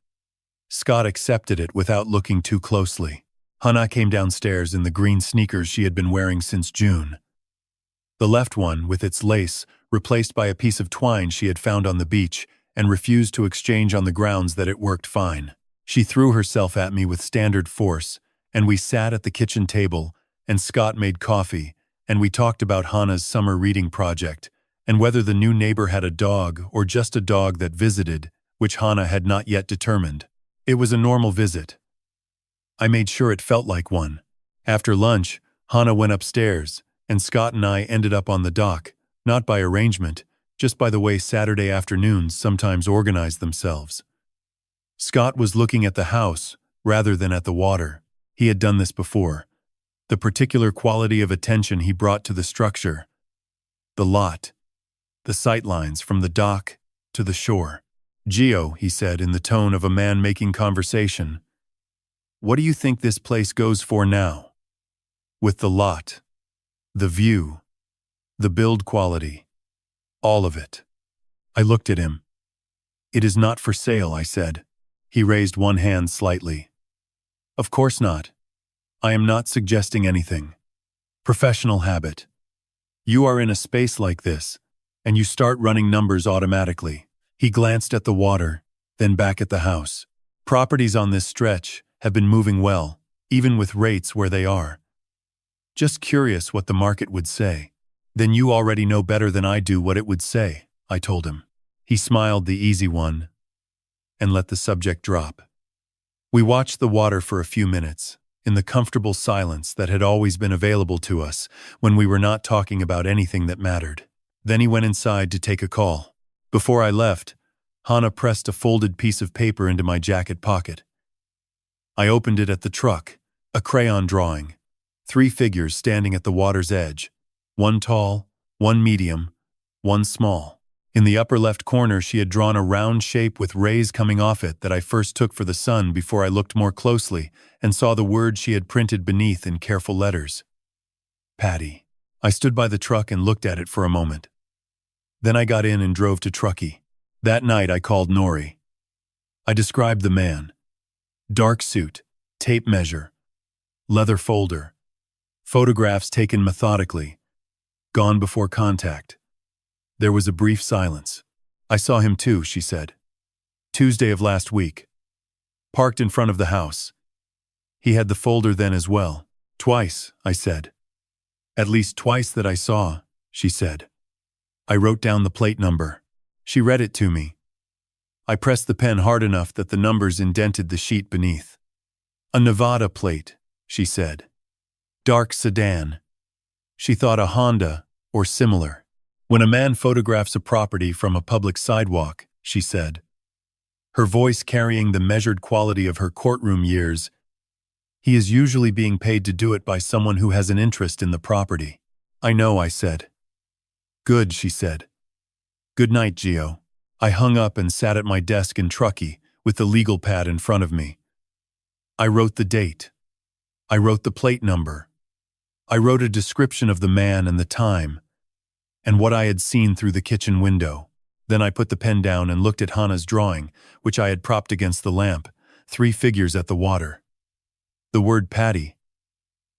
Scott accepted it without looking too closely. Hannah came downstairs in the green sneakers she had been wearing since June. The left one, with its lace, replaced by a piece of twine she had found on the beach, and refused to exchange on the grounds that it worked fine. She threw herself at me with standard force, and we sat at the kitchen table, and Scott made coffee, and we talked about Hannah's summer reading project, and whether the new neighbor had a dog or just a dog that visited, which Hannah had not yet determined. It was a normal visit. I made sure it felt like one. After lunch, Hannah went upstairs, and Scott and I ended up on the dock, not by arrangement, just by the way Saturday afternoons sometimes organize themselves. Scott was looking at the house rather than at the water. He had done this before. The particular quality of attention he brought to the structure, the lot, the sightlines from the dock to the shore. "Gio," he said in the tone of a man making conversation, "what do you think this place goes for now? With the lot, the view, the build quality, all of it." I looked at him. "It is not for sale," I said. He raised one hand slightly. "Of course not. I am not suggesting anything. Professional habit. You are in a space like this, and you start running numbers automatically." He glanced at the water, then back at the house. "Properties on this stretch have been moving well, even with rates where they are. Just curious what the market would say." "Then you already know better than I do what it would say," I told him. He smiled the easy one and let the subject drop. We watched the water for a few minutes, in the comfortable silence that had always been available to us when we were not talking about anything that mattered. Then he went inside to take a call. Before I left, Hannah pressed a folded piece of paper into my jacket pocket. I opened it at the truck, a crayon drawing, 3 figures standing at the water's edge, one tall, one medium, one small. In the upper left corner she had drawn a round shape with rays coming off it that I first took for the sun before I looked more closely and saw the word she had printed beneath in careful letters. Patty. I stood by the truck and looked at it for a moment. Then I got in and drove to Truckee. That night I called Nori. I described the man. Dark suit, tape measure, leather folder, photographs taken methodically, gone before contact. There was a brief silence. "I saw him too," she said. "Tuesday of last week. Parked in front of the house. He had the folder then as well." "Twice," I said. "At least twice that I saw," she said. I wrote down the plate number. She read it to me. I pressed the pen hard enough that the numbers indented the sheet beneath. "A Nevada plate," she said. "Dark sedan." She thought a Honda or similar. "When a man photographs a property from a public sidewalk," she said, her voice carrying the measured quality of her courtroom years, "he is usually being paid to do it by someone who has an interest in the property." "I know," I said. "Good," she said. "Good night, Gio." I hung up and sat at my desk in Truckee with the legal pad in front of me. I wrote the date. I wrote the plate number. I wrote a description of the man and the time, and what I had seen through the kitchen window. Then I put the pen down and looked at Hannah's drawing, which I had propped against the lamp, 3 figures at the water. The word Patty,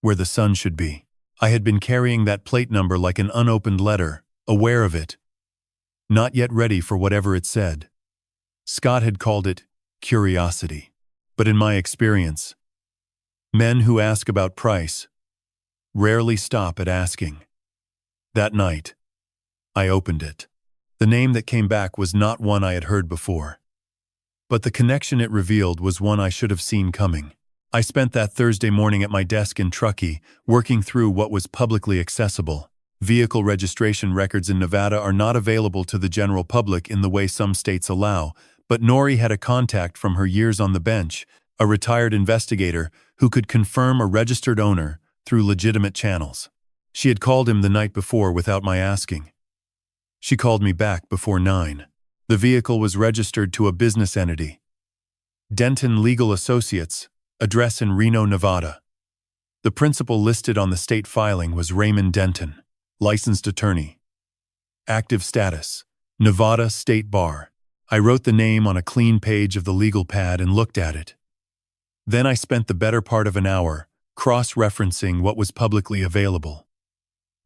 where the sun should be. I had been carrying that plate number like an unopened letter, aware of it, not yet ready for whatever it said. Scott had called it curiosity. But in my experience, men who ask about price rarely stop at asking. That night, I opened it. The name that came back was not one I had heard before. But the connection it revealed was one I should have seen coming. I spent that Thursday morning at my desk in Truckee, working through what was publicly accessible. Vehicle registration records in Nevada are not available to the general public in the way some states allow, but Nori had a contact from her years on the bench a retired investigator who could confirm a registered owner through legitimate channels. She had called him the night before without my asking. She called me back before 9. The vehicle was registered to a business entity, Denton Legal Associates, address in Reno, Nevada. The principal listed on the state filing was Raymond Denton, licensed attorney. Active status, Nevada State Bar. I wrote the name on a clean page of the legal pad and looked at it. Then I spent the better part of an hour cross-referencing what was publicly available.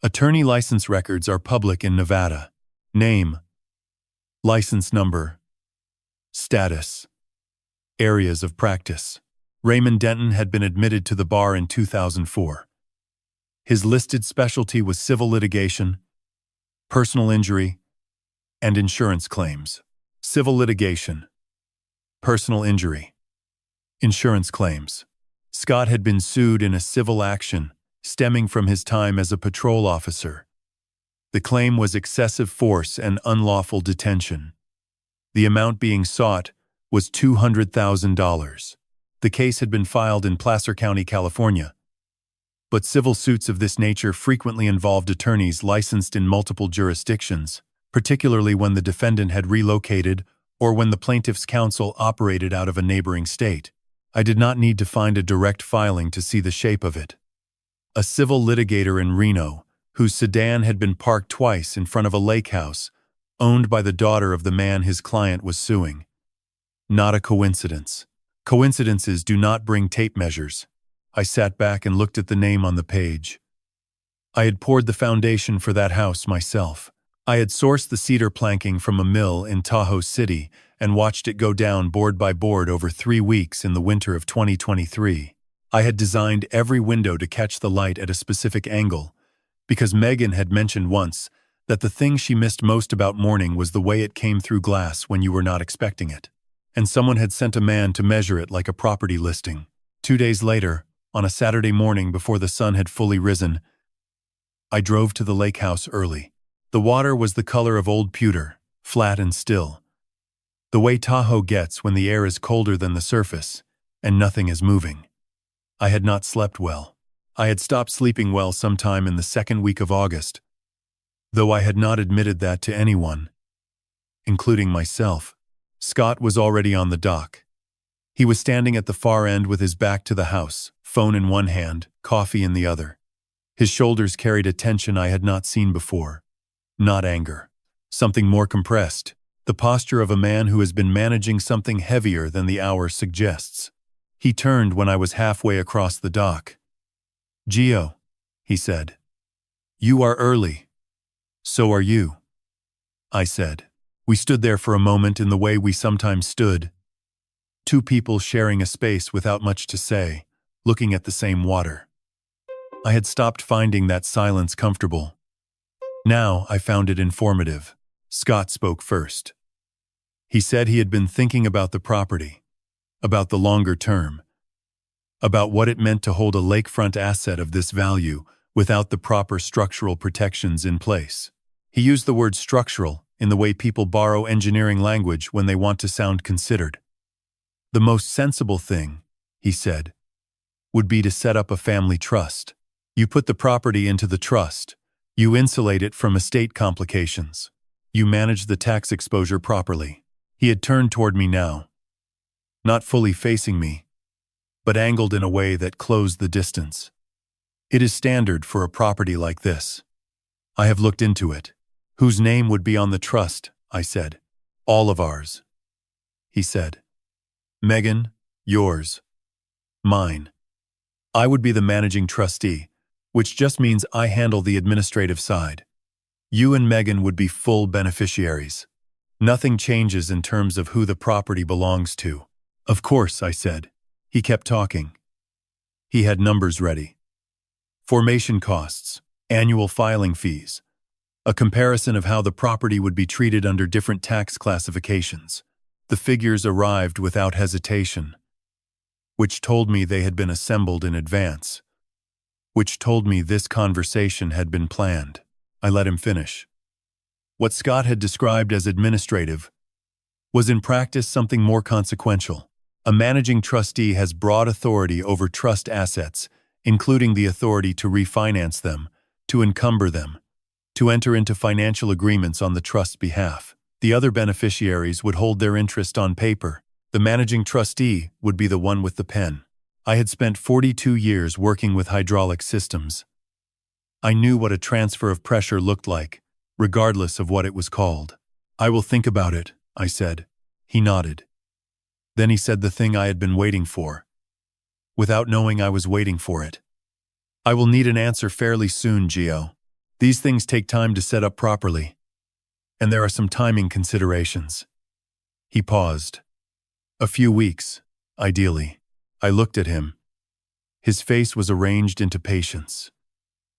Attorney license records are public in Nevada. Name, license number, status, areas of practice. Raymond Denton had been admitted to the bar in 2004. His listed specialty was civil litigation, personal injury, and insurance claims. Civil litigation, personal injury, insurance claims. Scott had been sued in a civil action stemming from his time as a patrol officer. The claim was excessive force and unlawful detention. The amount being sought was $200,000. The case had been filed in Placer County, California. But civil suits of this nature frequently involved attorneys licensed in multiple jurisdictions, particularly when the defendant had relocated or when the plaintiff's counsel operated out of a neighboring state. I did not need to find a direct filing to see the shape of it. A civil litigator in Reno, whose sedan had been parked twice in front of a lake house, owned by the daughter of the man his client was suing. Not a coincidence. Coincidences do not bring tape measures. I sat back and looked at the name on the page. I had poured the foundation for that house myself. I had sourced the cedar planking from a mill in Tahoe City and watched it go down board by board over 3 weeks in the winter of 2023. I had designed every window to catch the light at a specific angle, because Megan had mentioned once that the thing she missed most about morning was the way it came through glass when you were not expecting it. And someone had sent a man to measure it like a property listing. 2 days later, on a Saturday morning before the sun had fully risen, I drove to the Lakehouse early. The water was the color of old pewter, flat and still. The way Tahoe gets when the air is colder than the surface, and nothing is moving. I had not slept well. I had stopped sleeping well sometime in the second week of August, though I had not admitted that to anyone, including myself. Scott was already on the dock. He was standing at the far end with his back to the house, phone in one hand, coffee in the other. His shoulders carried a tension I had not seen before. Not anger. Something more compressed. The posture of a man who has been managing something heavier than the hour suggests. He turned when I was halfway across the dock. "Gio," he said. "You are early. So are you," I said. We stood there for a moment in the way we sometimes stood. Two people sharing a space without much to say, looking at the same water. I had stopped finding that silence comfortable. Now I found it informative. Scott spoke first. He said he had been thinking about the property, about the longer term, about what it meant to hold a lakefront asset of this value without the proper structural protections in place. He used the word structural in the way people borrow engineering language when they want to sound considered. The most sensible thing, he said, would be to set up a family trust. You put the property into the trust. You insulate it from estate complications. You manage the tax exposure properly. He had turned toward me now, not fully facing me, but angled in a way that closed the distance. It is standard for a property like this. I have looked into it. Whose name would be on the trust? I said. All of ours. He said. Megan, yours. Mine. I would be the managing trustee, which just means I handle the administrative side. You and Megan would be full beneficiaries. Nothing changes in terms of who the property belongs to. Of course, I said. He kept talking. He had numbers ready. Formation costs, annual filing fees, a comparison of how the property would be treated under different tax classifications. The figures arrived without hesitation, which told me they had been assembled in advance, which told me this conversation had been planned. I let him finish. What Scott had described as administrative was in practice something more consequential, A managing trustee has broad authority over trust assets, including the authority to refinance them, to encumber them, to enter into financial agreements on the trust's behalf. The other beneficiaries would hold their interest on paper. The managing trustee would be the one with the pen. I had spent 42 years working with hydraulic systems. I knew what a transfer of pressure looked like, regardless of what it was called. "I will think about it," I said. He nodded. Then he said the thing I had been waiting for, without knowing I was waiting for it. "I will need an answer fairly soon, Gio. These things take time to set up properly, and there are some timing considerations." He paused. "A few weeks, ideally." I looked at him. His face was arranged into patience.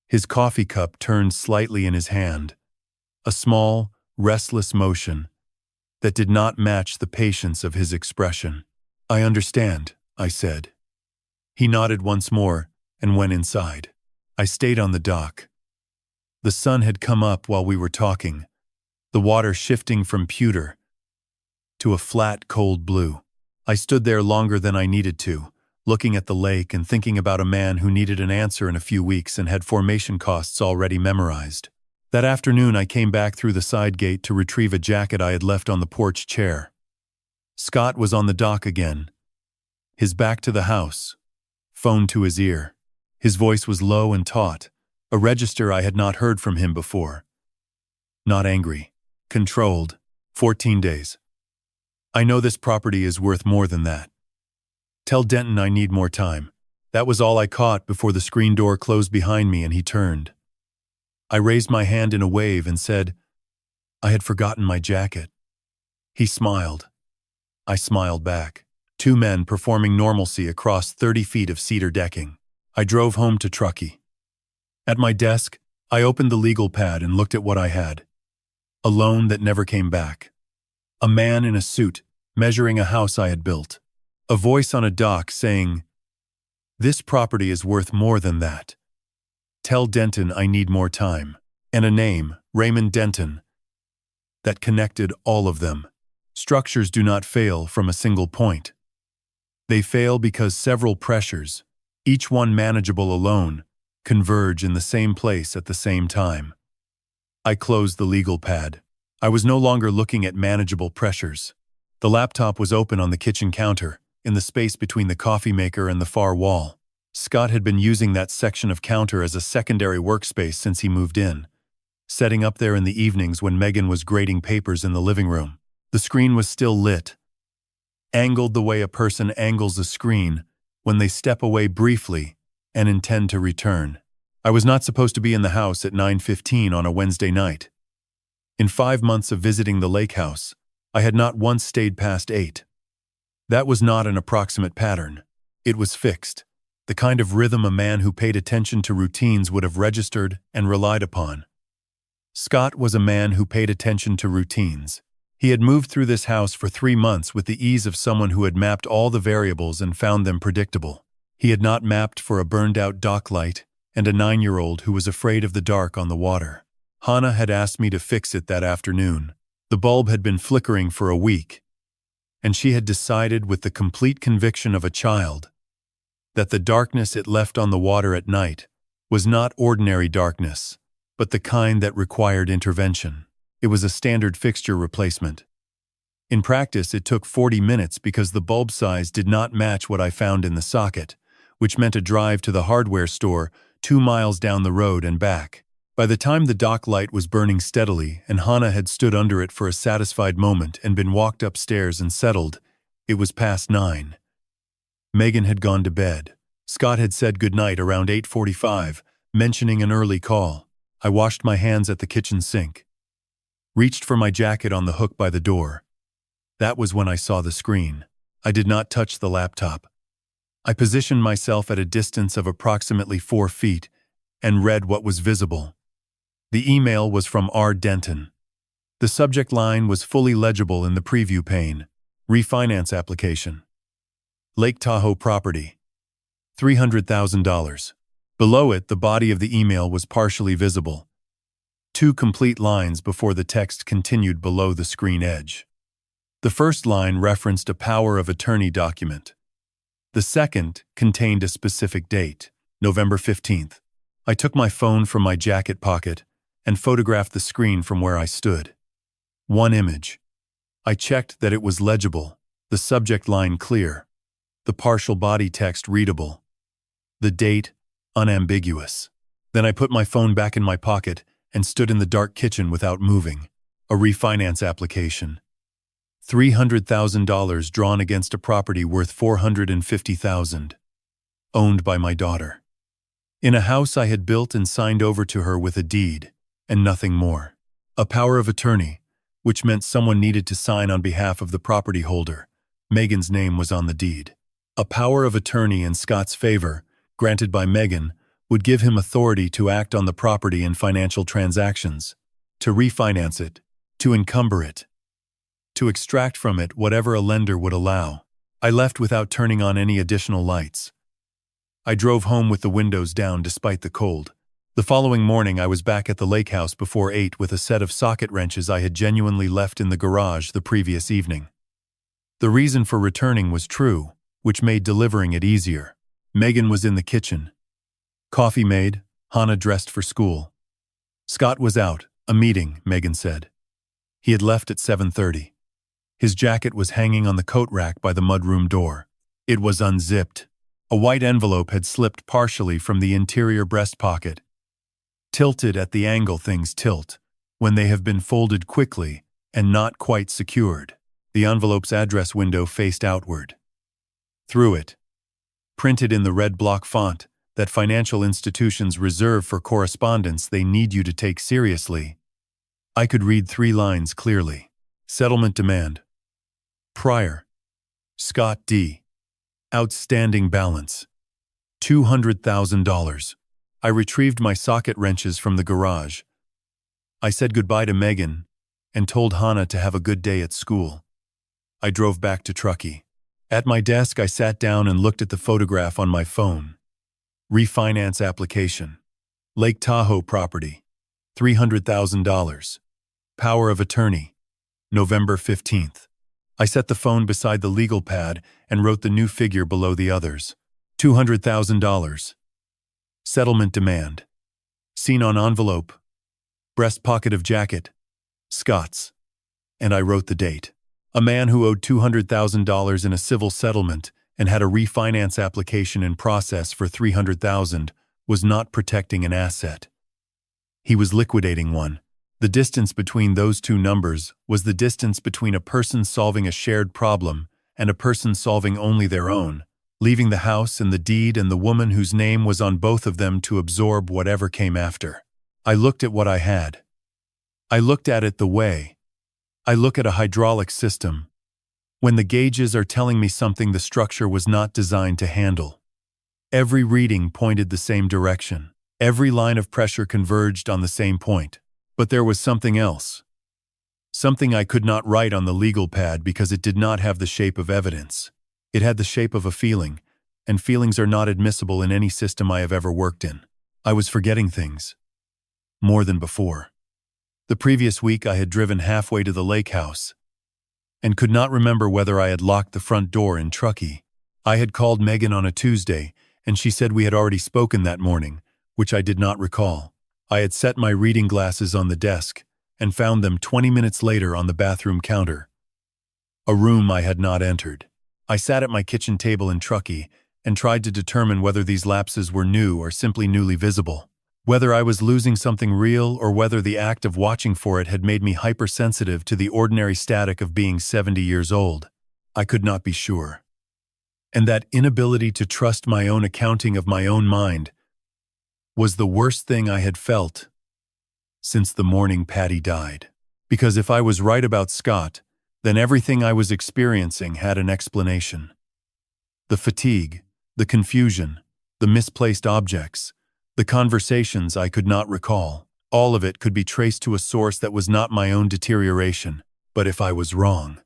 His coffee cup turned slightly in his hand, a small, restless motion that did not match the patience of his expression. "I understand," I said. He nodded once more and went inside. I stayed on the dock. The sun had come up while we were talking, the water shifting from pewter to a flat, cold blue. I stood there longer than I needed to, looking at the lake and thinking about a man who needed an answer in a few weeks and had formation costs already memorized. That afternoon I came back through the side gate to retrieve a jacket I had left on the porch chair. Scott was on the dock again, his back to the house, phone to his ear. His voice was low and taut, a register I had not heard from him before. Not angry, controlled. 14 days. "I know this property is worth more than that. Tell Denton I need more time." That was all I caught before the screen door closed behind me and he turned. I raised my hand in a wave and said, "I had forgotten my jacket." He smiled. I smiled back. Two men performing normalcy across 30 feet of cedar decking. I drove home to Truckee. At my desk, I opened the legal pad and looked at what I had. A loan that never came back. A man in a suit measuring a house I had built. A voice on a dock saying, "This property is worth more than that. Tell Denton I need more time." And a name, Raymond Denton, that connected all of them. Structures do not fail from a single point. They fail because several pressures, each one manageable alone, converge in the same place at the same time. I closed the legal pad. I was no longer looking at manageable pressures. The laptop was open on the kitchen counter, in the space between the coffee maker and the far wall. Scott had been using that section of counter as a secondary workspace since he moved in, setting up there in the evenings when Megan was grading papers in the living room. The screen was still lit, angled the way a person angles a screen when they step away briefly and intend to return. I was not supposed to be in the house at 9:15 on a Wednesday night. In 5 months of visiting the Lakehouse, I had not once stayed past 8. That was not an approximate pattern. It was fixed, the kind of rhythm a man who paid attention to routines would have registered and relied upon. Scott was a man who paid attention to routines. He had moved through this house for 3 months with the ease of someone who had mapped all the variables and found them predictable. He had not mapped for a burned-out dock light and a 9-year-old who was afraid of the dark on the water. Hannah had asked me to fix it that afternoon. The bulb had been flickering for a week, and she had decided with the complete conviction of a child that the darkness it left on the water at night was not ordinary darkness, but the kind that required intervention. It was a standard fixture replacement. In practice, it took 40 minutes because the bulb size did not match what I found in the socket, which meant a drive to the hardware store 2 miles down the road and back. By the time the dock light was burning steadily and Hannah had stood under it for a satisfied moment and been walked upstairs and settled, it was past 9. Megan had gone to bed. Scott had said goodnight around 8:45, mentioning an early call. I washed my hands at the kitchen sink, reached for my jacket on the hook by the door. That was when I saw the screen. I did not touch the laptop. I positioned myself at a distance of approximately 4 feet and read what was visible. The email was from R. Denton. The subject line was fully legible in the preview pane. Refinance application. Lake Tahoe property. $300,000. Below it, the body of the email was partially visible. 2 complete lines before the text continued below the screen edge. The first line referenced a power of attorney document. The second contained a specific date, November 15th. I took my phone from my jacket pocket and photographed the screen from where I stood. One image. I checked that it was legible, the subject line clear, the partial body text readable, the date unambiguous. Then I put my phone back in my pocket and stood in the dark kitchen without moving. A refinance application. $300,000 drawn against a property worth $450,000. Owned by my daughter. In a house I had built and signed over to her with a deed, and nothing more. A power of attorney, which meant someone needed to sign on behalf of the property holder. Megan's name was on the deed. A power of attorney in Scott's favor, granted by Megan, would give him authority to act on the property in financial transactions, to refinance it, to encumber it, to extract from it whatever a lender would allow. I left without turning on any additional lights. I drove home with the windows down despite the cold. The following morning I was back at the Lakehouse before 8 with a set of socket wrenches I had genuinely left in the garage the previous evening. The reason for returning was true, which made delivering it easier. Megan was in the kitchen. Coffee made, Hannah dressed for school. Scott was out, a meeting, Megan said. He had left at 7:30. His jacket was hanging on the coat rack by the mudroom door. It was unzipped. A white envelope had slipped partially from the interior breast pocket. Tilted at the angle things tilt, when they have been folded quickly and not quite secured. The envelope's address window faced outward. Through it, printed in the red block font that financial institutions reserve for correspondence they need you to take seriously, I could read 3 lines clearly. Settlement demand. Prior. Scott D. Outstanding balance. $200,000. I retrieved my socket wrenches from the garage. I said goodbye to Megan and told Hannah to have a good day at school. I drove back to Truckee. At my desk I sat down and looked at the photograph on my phone. Refinance application. Lake Tahoe property. $300,000. Power of attorney. November 15th. I set the phone beside the legal pad and wrote the new figure below the others. $200,000. Settlement demand. Seen on envelope. Breast pocket of jacket. Scott's. And I wrote the date. A man who owed $200,000 in a civil settlement and had a refinance application in process for $300,000 was not protecting an asset. He was liquidating one. The distance between those two numbers was the distance between a person solving a shared problem and a person solving only their own, leaving the house and the deed and the woman whose name was on both of them to absorb whatever came after. I looked at what I had. I looked at it the way I look at a hydraulic system. When the gauges are telling me something the structure was not designed to handle. Every reading pointed the same direction. Every line of pressure converged on the same point. But there was something else. Something I could not write on the legal pad because it did not have the shape of evidence. It had the shape of a feeling, and feelings are not admissible in any system I have ever worked in. I was forgetting things. More than before. The previous week I had driven halfway to the Lakehouse and could not remember whether I had locked the front door in Truckee. I had called Megan on a Tuesday, and she said we had already spoken that morning, which I did not recall. I had set my reading glasses on the desk and found them 20 minutes later on the bathroom counter. A room I had not entered. I sat at my kitchen table in Truckee and tried to determine whether these lapses were new or simply newly visible. Whether I was losing something real or whether the act of watching for it had made me hypersensitive to the ordinary static of being 70 years old. I could not be sure. And that inability to trust my own accounting of my own mind was the worst thing I had felt since the morning Patty died. Because if I was right about Scott, then everything I was experiencing had an explanation. The fatigue, the confusion, the misplaced objects, the conversations I could not recall, all of it could be traced to a source that was not my own deterioration. But if I was wrong,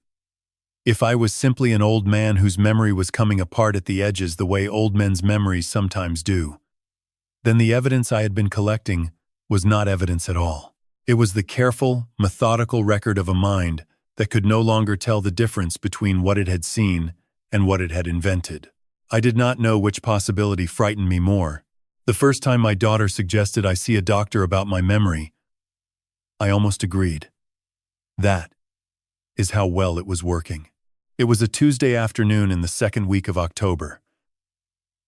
if I was simply an old man whose memory was coming apart at the edges the way old men's memories sometimes do, then the evidence I had been collecting was not evidence at all. It was the careful, methodical record of a mind that could no longer tell the difference between what it had seen and what it had invented. I did not know which possibility frightened me more. The first time my daughter suggested I see a doctor about my memory, I almost agreed. That is how well it was working. It was a Tuesday afternoon in the second week of October.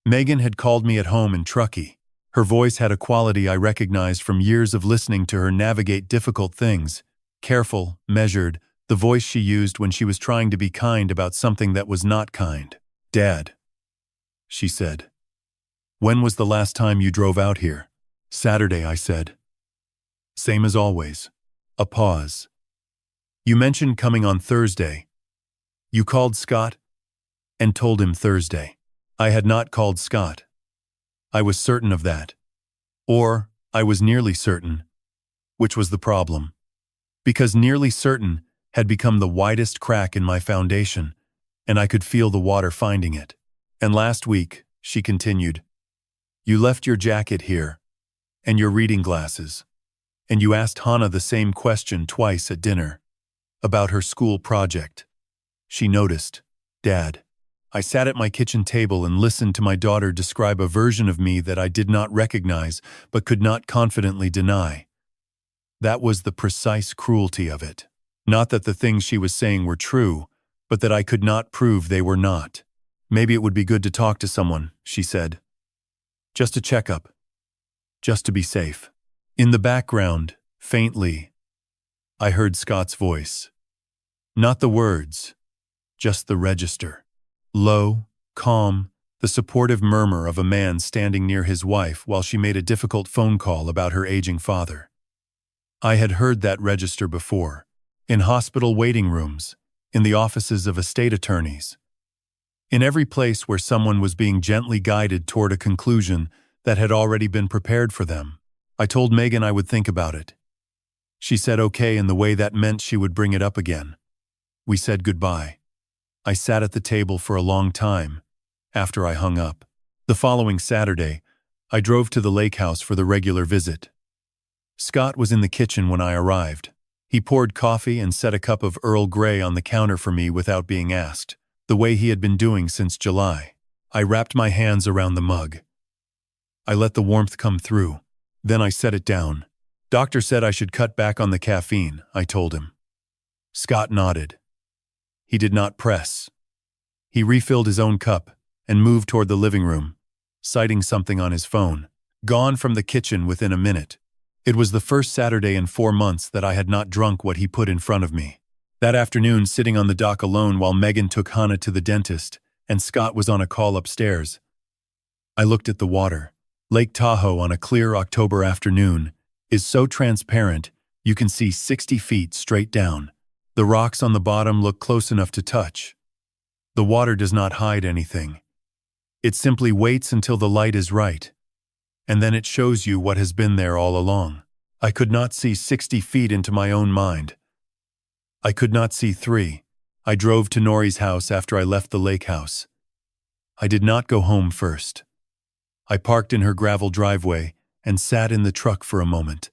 Megan had called me at home in Truckee. Her voice had a quality I recognized from years of listening to her navigate difficult things. Careful, measured, the voice she used when she was trying to be kind about something that was not kind. "Dad," she said. "When was the last time you drove out here?" "Saturday," I said. "Same as always." A pause. "You mentioned coming on Thursday. You called Scott and told him Thursday." I had not called Scott. I was certain of that. Or, I was nearly certain, which was the problem. Because nearly certain had become the widest crack in my foundation, and I could feel the water finding it. "And last week," she continued, "you left your jacket here, and your reading glasses, and you asked Hannah the same question twice at dinner, about her school project." She noticed. "Dad." I sat at my kitchen table and listened to my daughter describe a version of me that I did not recognize but could not confidently deny. That was the precise cruelty of it. Not that the things she was saying were true, but that I could not prove they were not. "Maybe it would be good to talk to someone," she said. "Just a checkup. Just to be safe." In the background, faintly, I heard Scott's voice. Not the words, just the register. Low, calm, the supportive murmur of a man standing near his wife while she made a difficult phone call about her aging father. I had heard that register before, in hospital waiting rooms, in the offices of estate attorneys, in every place where someone was being gently guided toward a conclusion that had already been prepared for them. I told Megan I would think about it. She said okay in the way that meant she would bring it up again. We said goodbye. I sat at the table for a long time, after I hung up. The following Saturday, I drove to the Lakehouse for the regular visit. Scott was in the kitchen when I arrived. He poured coffee and set a cup of Earl Grey on the counter for me without being asked, the way he had been doing since July. I wrapped my hands around the mug. I let the warmth come through. Then I set it down. "Doctor said I should cut back on the caffeine," I told him. Scott nodded. He did not press. He refilled his own cup and moved toward the living room, citing something on his phone. Gone from the kitchen within a minute. It was the first Saturday in 4 months that I had not drunk what he put in front of me. That afternoon, sitting on the dock alone while Megan took Hannah to the dentist and Scott was on a call upstairs, I looked at the water. Lake Tahoe on a clear October afternoon is so transparent you can see 60 feet straight down. The rocks on the bottom look close enough to touch. The water does not hide anything. It simply waits until the light is right, and then it shows you what has been there all along. I could not see 60 feet into my own mind. I could not see 3. I drove to Nori's house after I left the Lakehouse. I did not go home first. I parked in her gravel driveway and sat in the truck for a moment,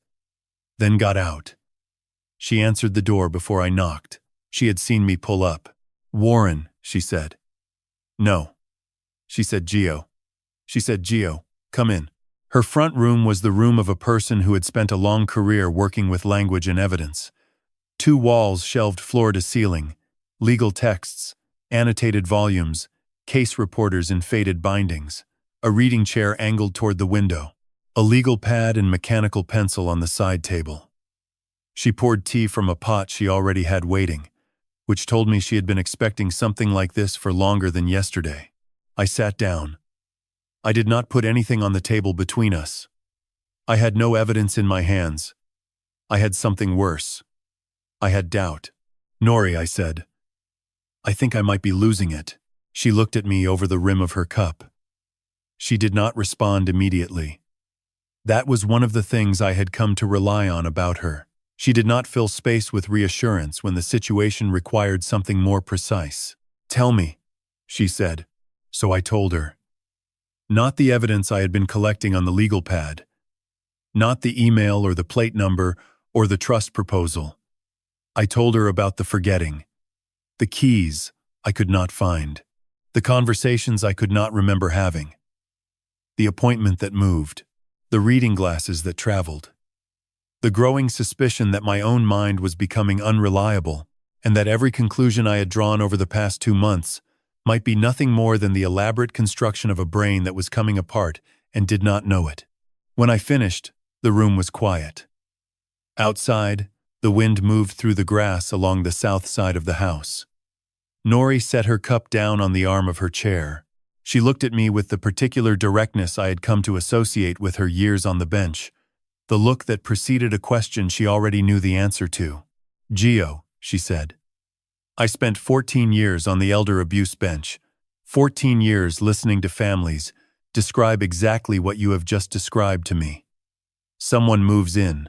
then got out. She answered the door before I knocked. She had seen me pull up. "Warren," she said. "No." She said, "Gio." She said, "Gio, come in." Her front room was the room of a person who had spent a long career working with language and evidence. 2 walls shelved floor to ceiling, legal texts, annotated volumes, case reporters in faded bindings, a reading chair angled toward the window, a legal pad and mechanical pencil on the side table. She poured tea from a pot she already had waiting, which told me she had been expecting something like this for longer than yesterday. I sat down. I did not put anything on the table between us. I had no evidence in my hands. I had something worse. I had doubt. "Nori," I said, "I think I might be losing it." She looked at me over the rim of her cup. She did not respond immediately. That was one of the things I had come to rely on about her. She did not fill space with reassurance when the situation required something more precise. "Tell me," she said. So I told her. Not the evidence I had been collecting on the legal pad. Not the email or the plate number or the trust proposal. I told her about the forgetting, the keys I could not find, the conversations I could not remember having, the appointment that moved, the reading glasses that traveled, the growing suspicion that my own mind was becoming unreliable and that every conclusion I had drawn over the past 2 months might be nothing more than the elaborate construction of a brain that was coming apart and did not know it. When I finished, the room was quiet. Outside, the wind moved through the grass along the south side of the house. Nori set her cup down on the arm of her chair. She looked at me with the particular directness I had come to associate with her years on the bench, the look that preceded a question she already knew the answer to. "Gio," she said, "I spent 14 years on the elder abuse bench, 14 years listening to families describe exactly what you have just described to me. Someone moves in.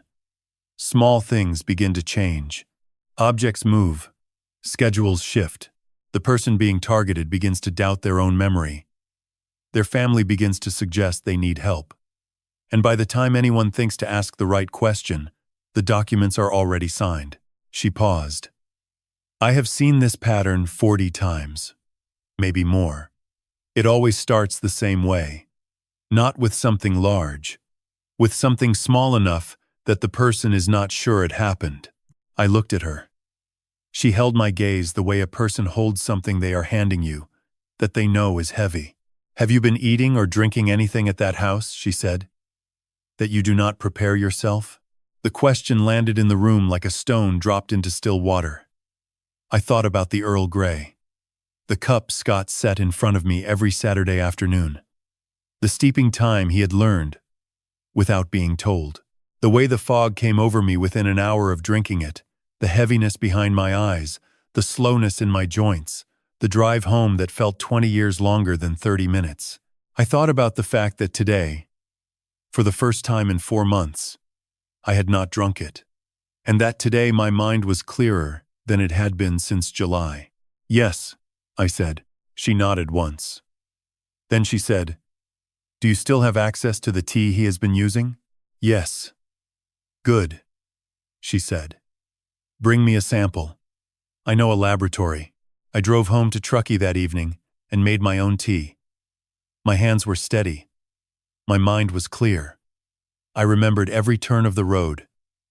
Small things begin to change. Objects move. Schedules shift. The person being targeted begins to doubt their own memory. Their family begins to suggest they need help. And by the time anyone thinks to ask the right question, the documents are already signed." She paused. "I have seen this pattern 40 times, maybe more. It always starts the same way. Not with something large, with something small enough that the person is not sure it happened." I looked at her. She held my gaze the way a person holds something they are handing you, that they know is heavy. "Have you been eating or drinking anything at that house?" she said. "That you do not prepare yourself?" The question landed in the room like a stone dropped into still water. I thought about the Earl Grey, the cup Scott set in front of me every Saturday afternoon, the steeping time he had learned without being told, the way the fog came over me within an hour of drinking it, the heaviness behind my eyes, the slowness in my joints, the drive home that felt 20 years longer than 30 minutes. I thought about the fact that today, for the first time in 4 months, I had not drunk it, and that today my mind was clearer than it had been since July. "Yes," I said. She nodded once. Then she said, "Do you still have access to the tea he has been using?" "Yes." "Good," she said. "Bring me a sample. I know a laboratory." I drove home to Truckee that evening and made my own tea. My hands were steady. My mind was clear. I remembered every turn of the road,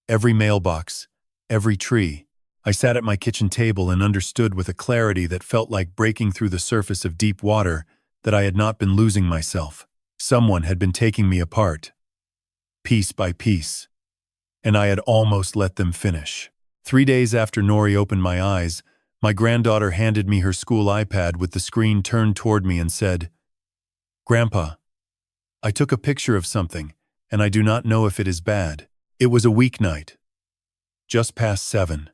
every mailbox, every tree. I sat at my kitchen table and understood with a clarity that felt like breaking through the surface of deep water that I had not been losing myself. Someone had been taking me apart, piece by piece, and I had almost let them finish. 3 days after Nori opened my eyes, my granddaughter handed me her school iPad with the screen turned toward me and said, "Grandpa, I took a picture of something, and I do not know if it is bad." It was a weeknight, just past 7.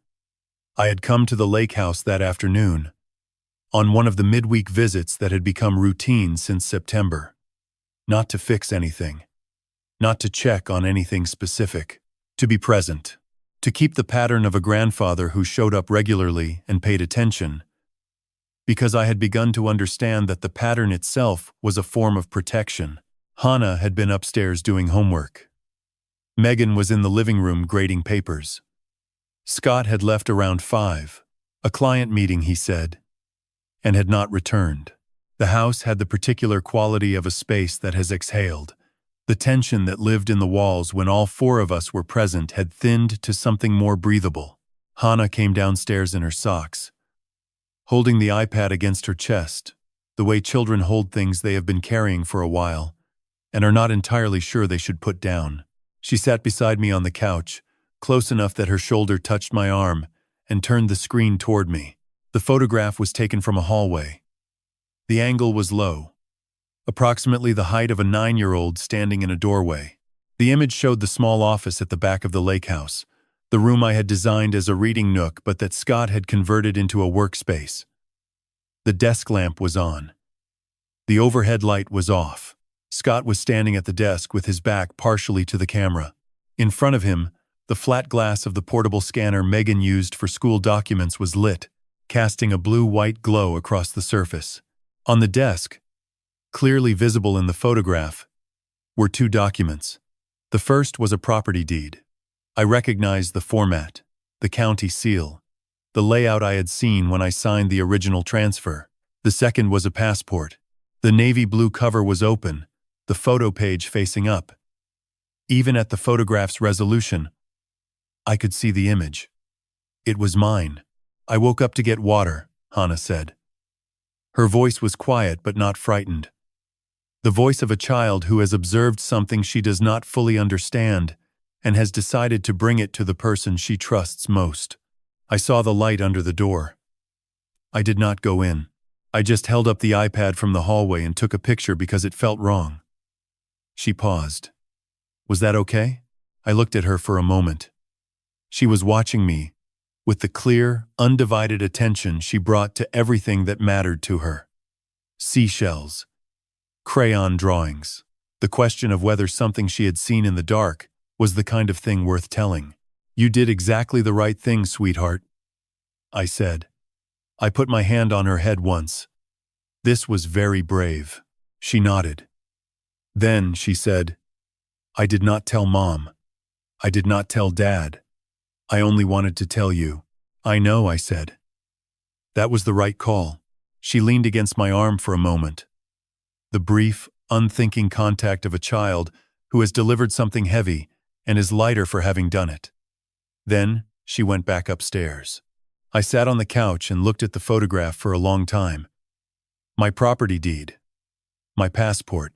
I had come to the Lakehouse that afternoon, on one of the midweek visits that had become routine since September. Not to fix anything, not to check on anything specific, to be present, to keep the pattern of a grandfather who showed up regularly and paid attention, because I had begun to understand that the pattern itself was a form of protection. Hannah had been upstairs doing homework. Megan was in the living room grading papers. Scott had left around 5, a client meeting, he said, and had not returned. The house had the particular quality of a space that has exhaled. The tension that lived in the walls when all 4 of us were present had thinned to something more breathable. Hannah came downstairs in her socks, holding the iPad against her chest, the way children hold things they have been carrying for a while and are not entirely sure they should put down. She sat beside me on the couch, close enough that her shoulder touched my arm, and turned the screen toward me. The photograph was taken from a hallway. The angle was low, approximately the height of a 9-year-old standing in a doorway. The image showed the small office at the back of the Lakehouse, the room I had designed as a reading nook but that Scott had converted into a workspace. The desk lamp was on. The overhead light was off. Scott was standing at the desk with his back partially to the camera. In front of him, the flat glass of the portable scanner Megan used for school documents was lit, casting a blue-white glow across the surface. On the desk, clearly visible in the photograph, were 2 documents. The first was a property deed. I recognized the format. the county seal, the layout I had seen when I signed the original transfer. The second was a passport. The navy blue cover was open, the photo page facing up. Even at the photograph's resolution, I could see the image. It was mine. I woke up to get water, Hannah said. Her voice was quiet but not frightened. The voice of a child who has observed something she does not fully understand and has decided to bring it to the person she trusts most. I saw the light under the door. I did not go in. I just held up the iPad from the hallway and took a picture because it felt wrong. She paused. Was that okay? I looked at her for a moment. She was watching me, with the clear, undivided attention she brought to everything that mattered to her. Seashells. Crayon drawings. The question of whether something she had seen in the dark was the kind of thing worth telling. You did exactly the right thing, sweetheart, I said. I put my hand on her head once. This was very brave. She nodded. Then, she said, I did not tell Mom. I did not tell Dad. I only wanted to tell you. I know, I said. That was the right call. She leaned against my arm for a moment. The brief, unthinking contact of a child who has delivered something heavy and is lighter for having done it. Then, she went back upstairs. I sat on the couch and looked at the photograph for a long time. My property deed. My passport.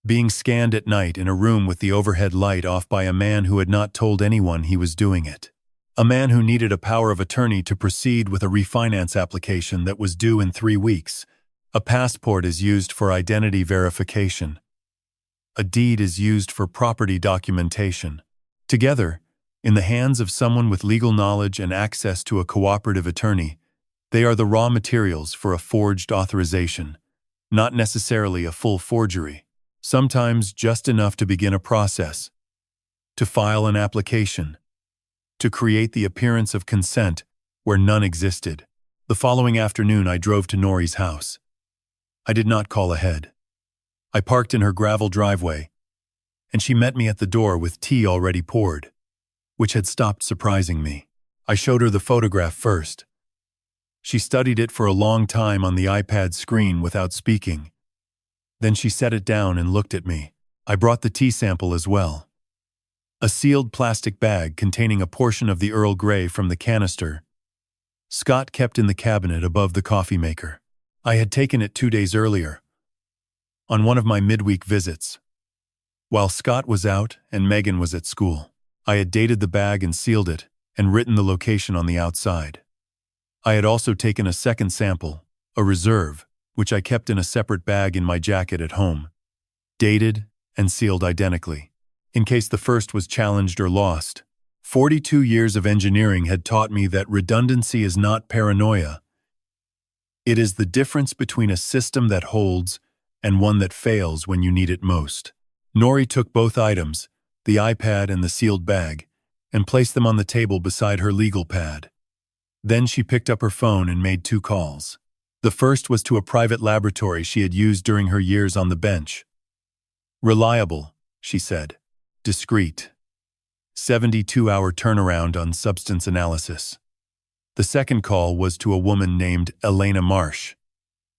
Being scanned at night in a room with the overhead light off by a man who had not told anyone he was doing it. A man who needed a power of attorney to proceed with a refinance application that was due in 3 weeks. A passport is used for identity verification. A deed is used for property documentation. Together, in the hands of someone with legal knowledge and access to a cooperative attorney, they are the raw materials for a forged authorization, not necessarily a full forgery, sometimes just enough to begin a process, to file an application, to create the appearance of consent where none existed. The following afternoon I drove to Nori's house. I did not call ahead. I parked in her gravel driveway, and she met me at the door with tea already poured, which had stopped surprising me. I showed her the photograph first. She studied it for a long time on the iPad screen without speaking. Then she set it down and looked at me. I brought the tea sample as well. A sealed plastic bag containing a portion of the Earl Grey from the canister Scott kept in the cabinet above the coffee maker. I had taken it 2 days earlier, on one of my midweek visits. While Scott was out and Megan was at school, I had dated the bag and sealed it, and written the location on the outside. I had also taken a second sample, a reserve, which I kept in a separate bag in my jacket at home, dated and sealed identically, in case the first was challenged or lost. 42 years of engineering had taught me that redundancy is not paranoia. It is the difference between a system that holds and one that fails when you need it most. Nori took both items, the iPad and the sealed bag, and placed them on the table beside her legal pad. Then she picked up her phone and made 2 calls. The first was to a private laboratory she had used during her years on the bench. Reliable, she said. Discreet. 72-hour turnaround on substance analysis. The second call was to a woman named Elena Marsh,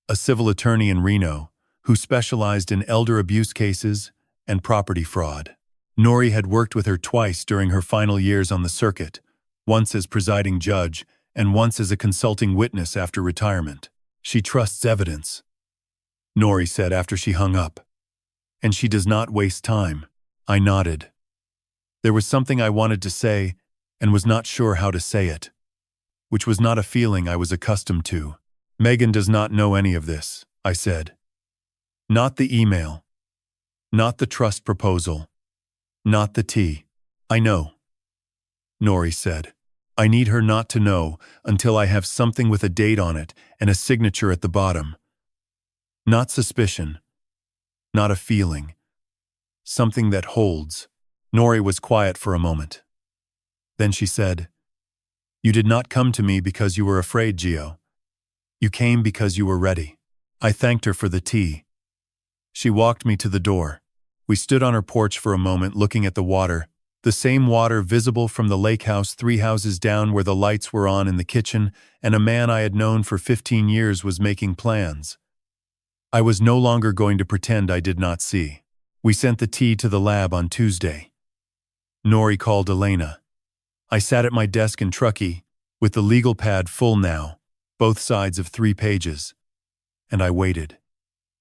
a civil attorney in Reno who specialized in elder abuse cases and property fraud. Nori had worked with her twice during her final years on the circuit, once as presiding judge and once as a consulting witness after retirement. She trusts evidence, Nori said after she hung up. And she does not waste time. I nodded. There was something I wanted to say and was not sure how to say it, which was not a feeling I was accustomed to. Megan does not know any of this, I said. Not the email. Not the trust proposal. Not the tea. I know, Nori said. I need her not to know until I have something with a date on it and a signature at the bottom. Not suspicion. Not a feeling. Something that holds. Nori was quiet for a moment. Then she said, You did not come to me because you were afraid, Gio. You came because you were ready. I thanked her for the tea. She walked me to the door. We stood on her porch for a moment looking at the water, The same water visible from the Lakehouse 3 houses down where the lights were on in the kitchen, and a man I had known for 15 years was making plans. I was no longer going to pretend I did not see. We sent the tea to the lab on Tuesday. Nori called Elena. I sat at my desk in Truckee, with the legal pad full now, both sides of 3 pages. And I waited.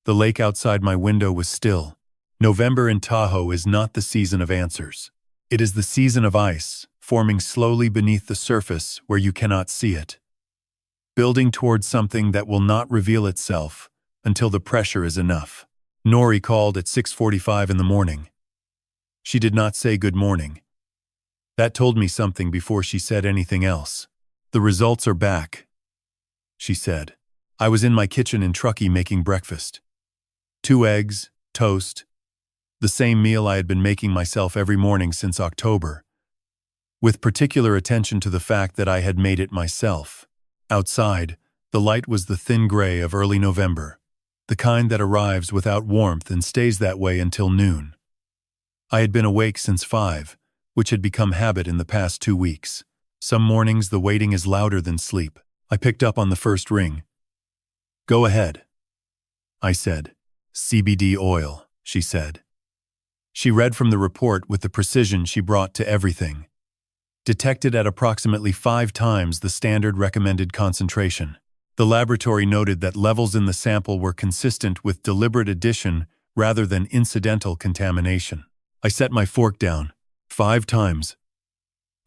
The lake outside my window was still. November in Tahoe is not the season of answers. It is the season of ice, forming slowly beneath the surface where you cannot see it. Building towards something that will not reveal itself until the pressure is enough. Nori called at 6:45 in the morning. She did not say good morning. That told me something before she said anything else. The results are back, she said. I was in my kitchen in Truckee making breakfast. 2 eggs, toast, the same meal I had been making myself every morning since October, with particular attention to the fact that I had made it myself. Outside, the light was the thin gray of early November, the kind that arrives without warmth and stays that way until noon. I had been awake since 5, which had become habit in the past 2 weeks. Some mornings the waiting is louder than sleep. I picked up on the first ring. Go ahead, I said. CBD oil, she said. She read from the report with the precision she brought to everything. Detected at approximately 5 times the standard recommended concentration. The laboratory noted that levels in the sample were consistent with deliberate addition rather than incidental contamination. I set my fork down. 5 times,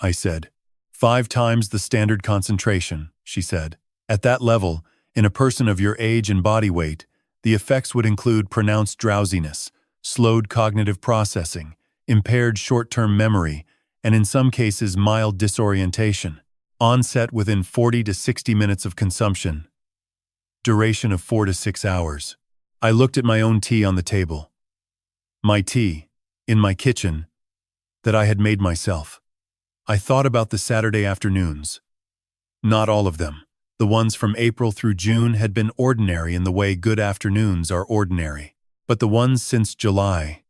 I said. 5 times the standard concentration, she said. At that level, in a person of your age and body weight, the effects would include pronounced drowsiness, slowed cognitive processing, impaired short-term memory, and in some cases mild disorientation. Onset within 40 to 60 minutes of consumption. Duration of 4 to 6 hours. I looked at my own tea on the table. My tea, in my kitchen, that I had made myself. I thought about the Saturday afternoons. Not all of them. The ones from April through June had been ordinary in the way good afternoons are ordinary. But the ones since July,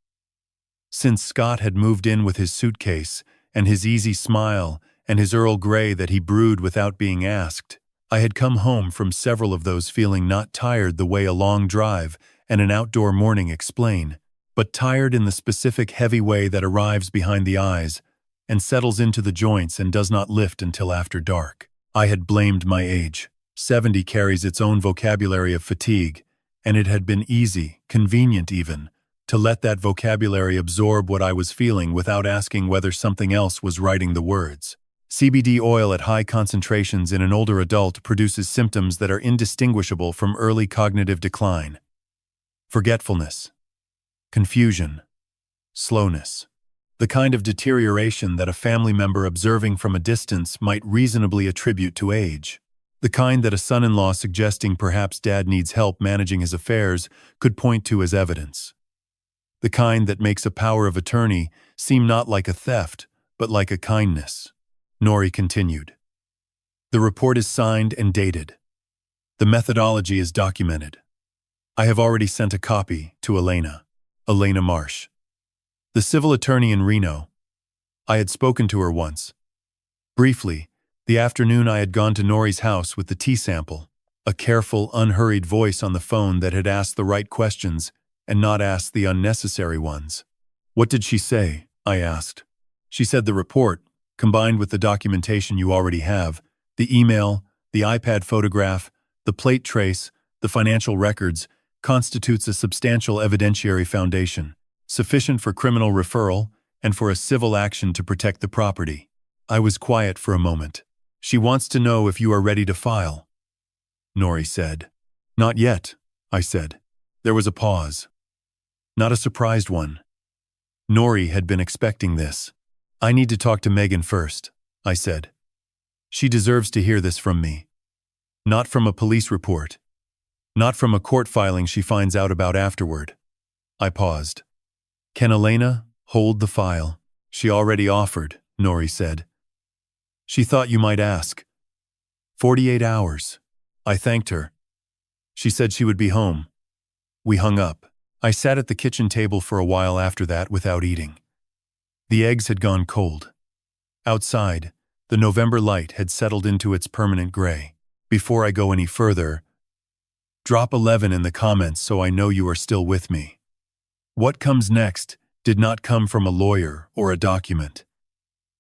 since Scott had moved in with his suitcase and his easy smile and his Earl Grey that he brewed without being asked, I had come home from several of those feeling not tired the way a long drive and an outdoor morning explain, but tired in the specific heavy way that arrives behind the eyes and settles into the joints and does not lift until after dark. I had blamed my age. 70 carries its own vocabulary of fatigue, and it had been easy, convenient even, to let that vocabulary absorb what I was feeling without asking whether something else was writing the words. CBD oil at high concentrations in an older adult produces symptoms that are indistinguishable from early cognitive decline. Forgetfulness, confusion, slowness. The kind of deterioration that a family member observing from a distance might reasonably attribute to age. The kind that a son-in-law suggesting perhaps dad needs help managing his affairs could point to as evidence. The kind that makes a power of attorney seem not like a theft, but like a kindness. Nori continued. The report is signed and dated. The methodology is documented. I have already sent a copy to Elena Marsh, the civil attorney in Reno. I had spoken to her once. Briefly, the afternoon I had gone to Nori's house with the tea sample, a careful, unhurried voice on the phone that had asked the right questions and not asked the unnecessary ones. What did she say? I asked. She said the report, combined with the documentation you already have, the email, the iPad photograph, the plate trace, the financial records, constitutes a substantial evidentiary foundation, sufficient for criminal referral and for a civil action to protect the property. I was quiet for a moment. She wants to know if you are ready to file, Nori said. Not yet, I said. There was a pause. Not a surprised one. Nori had been expecting this. I need to talk to Megan first, I said. She deserves to hear this from me. Not from a police report. Not from a court filing she finds out about afterward. I paused. Can Elena hold the file? She already offered, Nori said. She thought you might ask. 48 hours. I thanked her. She said she would be home. We hung up. I sat at the kitchen table for a while after that without eating. The eggs had gone cold. Outside, the November light had settled into its permanent gray. Before I go any further, drop 11 in the comments so I know you are still with me. What comes next did not come from a lawyer or a document.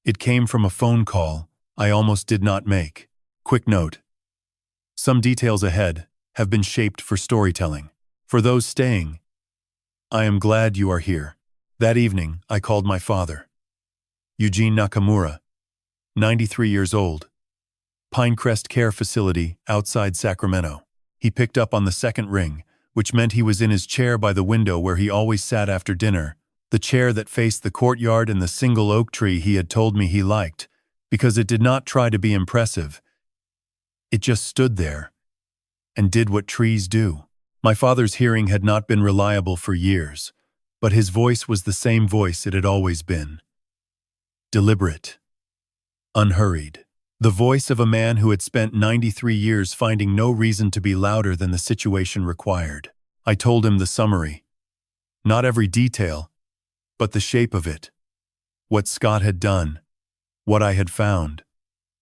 It came from a phone call I almost did not make. Quick note. Some details ahead have been shaped for storytelling. For those staying, I am glad you are here. That evening, I called my father. Eugene Nakamura, 93 years old. Pinecrest Care Facility outside Sacramento. He picked up on the second ring, which meant he was in his chair by the window where he always sat after dinner, the chair that faced the courtyard and the single oak tree he had told me he liked, because it did not try to be impressive. It just stood there and did what trees do. My father's hearing had not been reliable for years, but his voice was the same voice it had always been. Deliberate. Unhurried. The voice of a man who had spent 93 years finding no reason to be louder than the situation required. I told him the summary. Not every detail, but the shape of it. What Scott had done. What I had found.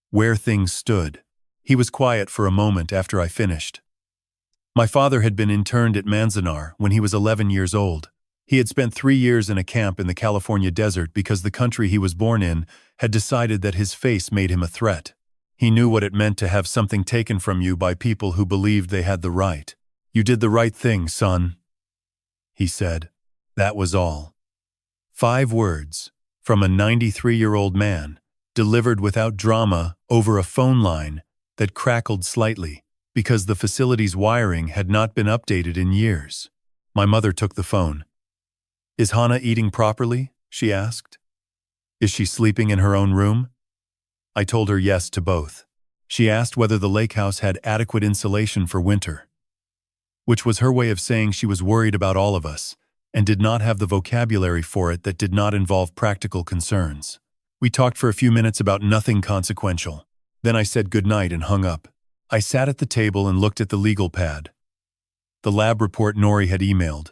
Where things stood. He was quiet for a moment after I finished. My father had been interned at Manzanar when he was 11 years old. He had spent 3 years in a camp in the California desert because the country he was born in had decided that his face made him a threat. He knew what it meant to have something taken from you by people who believed they had the right. You did the right thing, son, he said. That was all. 5 words, from a 93-year-old man, delivered without drama over a phone line that crackled slightly because the facility's wiring had not been updated in years. My mother took the phone. Is Hannah eating properly? She asked. Is she sleeping in her own room? I told her yes to both. She asked whether the Lakehouse had adequate insulation for winter, which was her way of saying she was worried about all of us and did not have the vocabulary for it that did not involve practical concerns. We talked for a few minutes about nothing consequential. Then I said goodnight and hung up. I sat at the table and looked at the legal pad. The lab report Nori had emailed.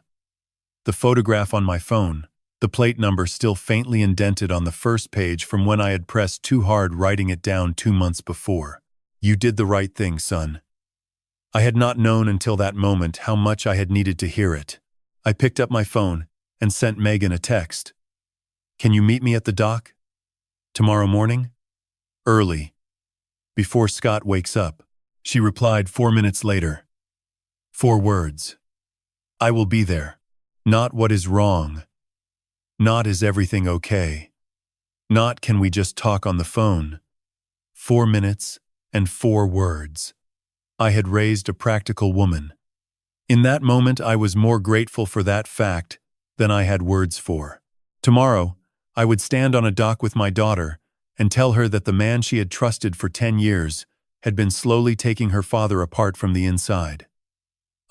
The photograph on my phone, the plate number still faintly indented on the first page from when I had pressed too hard writing it down 2 months before. You did the right thing, son. I had not known until that moment how much I had needed to hear it. I picked up my phone and sent Megan a text. Can you meet me at the dock? Tomorrow morning? Early. Before Scott wakes up. She replied 4 minutes later. 4 words. I will be there. Not what is wrong. Not is everything okay. Not can we just talk on the phone. 4 minutes and 4 words. I had raised a practical woman. In that moment, I was more grateful for that fact than I had words for. Tomorrow, I would stand on a dock with my daughter and tell her that the man she had trusted for 10 years had been slowly taking her father apart from the inside.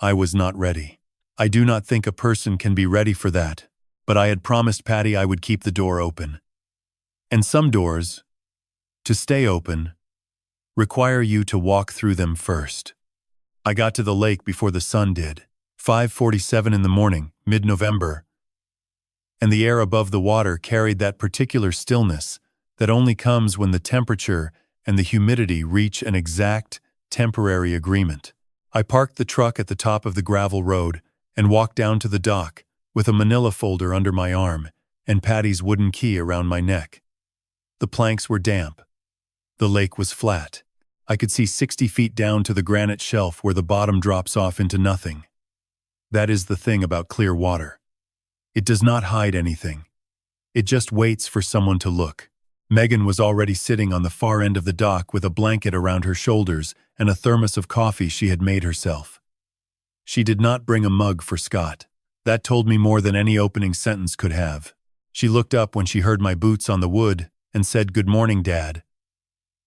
I was not ready. I do not think a person can be ready for that, but I had promised Patty I would keep the door open. And some doors, to stay open, require you to walk through them first. I got to the lake before the sun did, 5:47 in the morning, mid-November, and the air above the water carried that particular stillness that only comes when the temperature and the humidity reach an exact, temporary agreement. I parked the truck at the top of the gravel road and walked down to the dock with a manila folder under my arm and Patty's wooden key around my neck. The planks were damp. The lake was flat. I could see 60 feet down to the granite shelf where the bottom drops off into nothing. That is the thing about clear water. It does not hide anything. It just waits for someone to look. Megan was already sitting on the far end of the dock with a blanket around her shoulders and a thermos of coffee she had made herself. She did not bring a mug for Scott. That told me more than any opening sentence could have. She looked up when she heard my boots on the wood and said, "Good morning, Dad."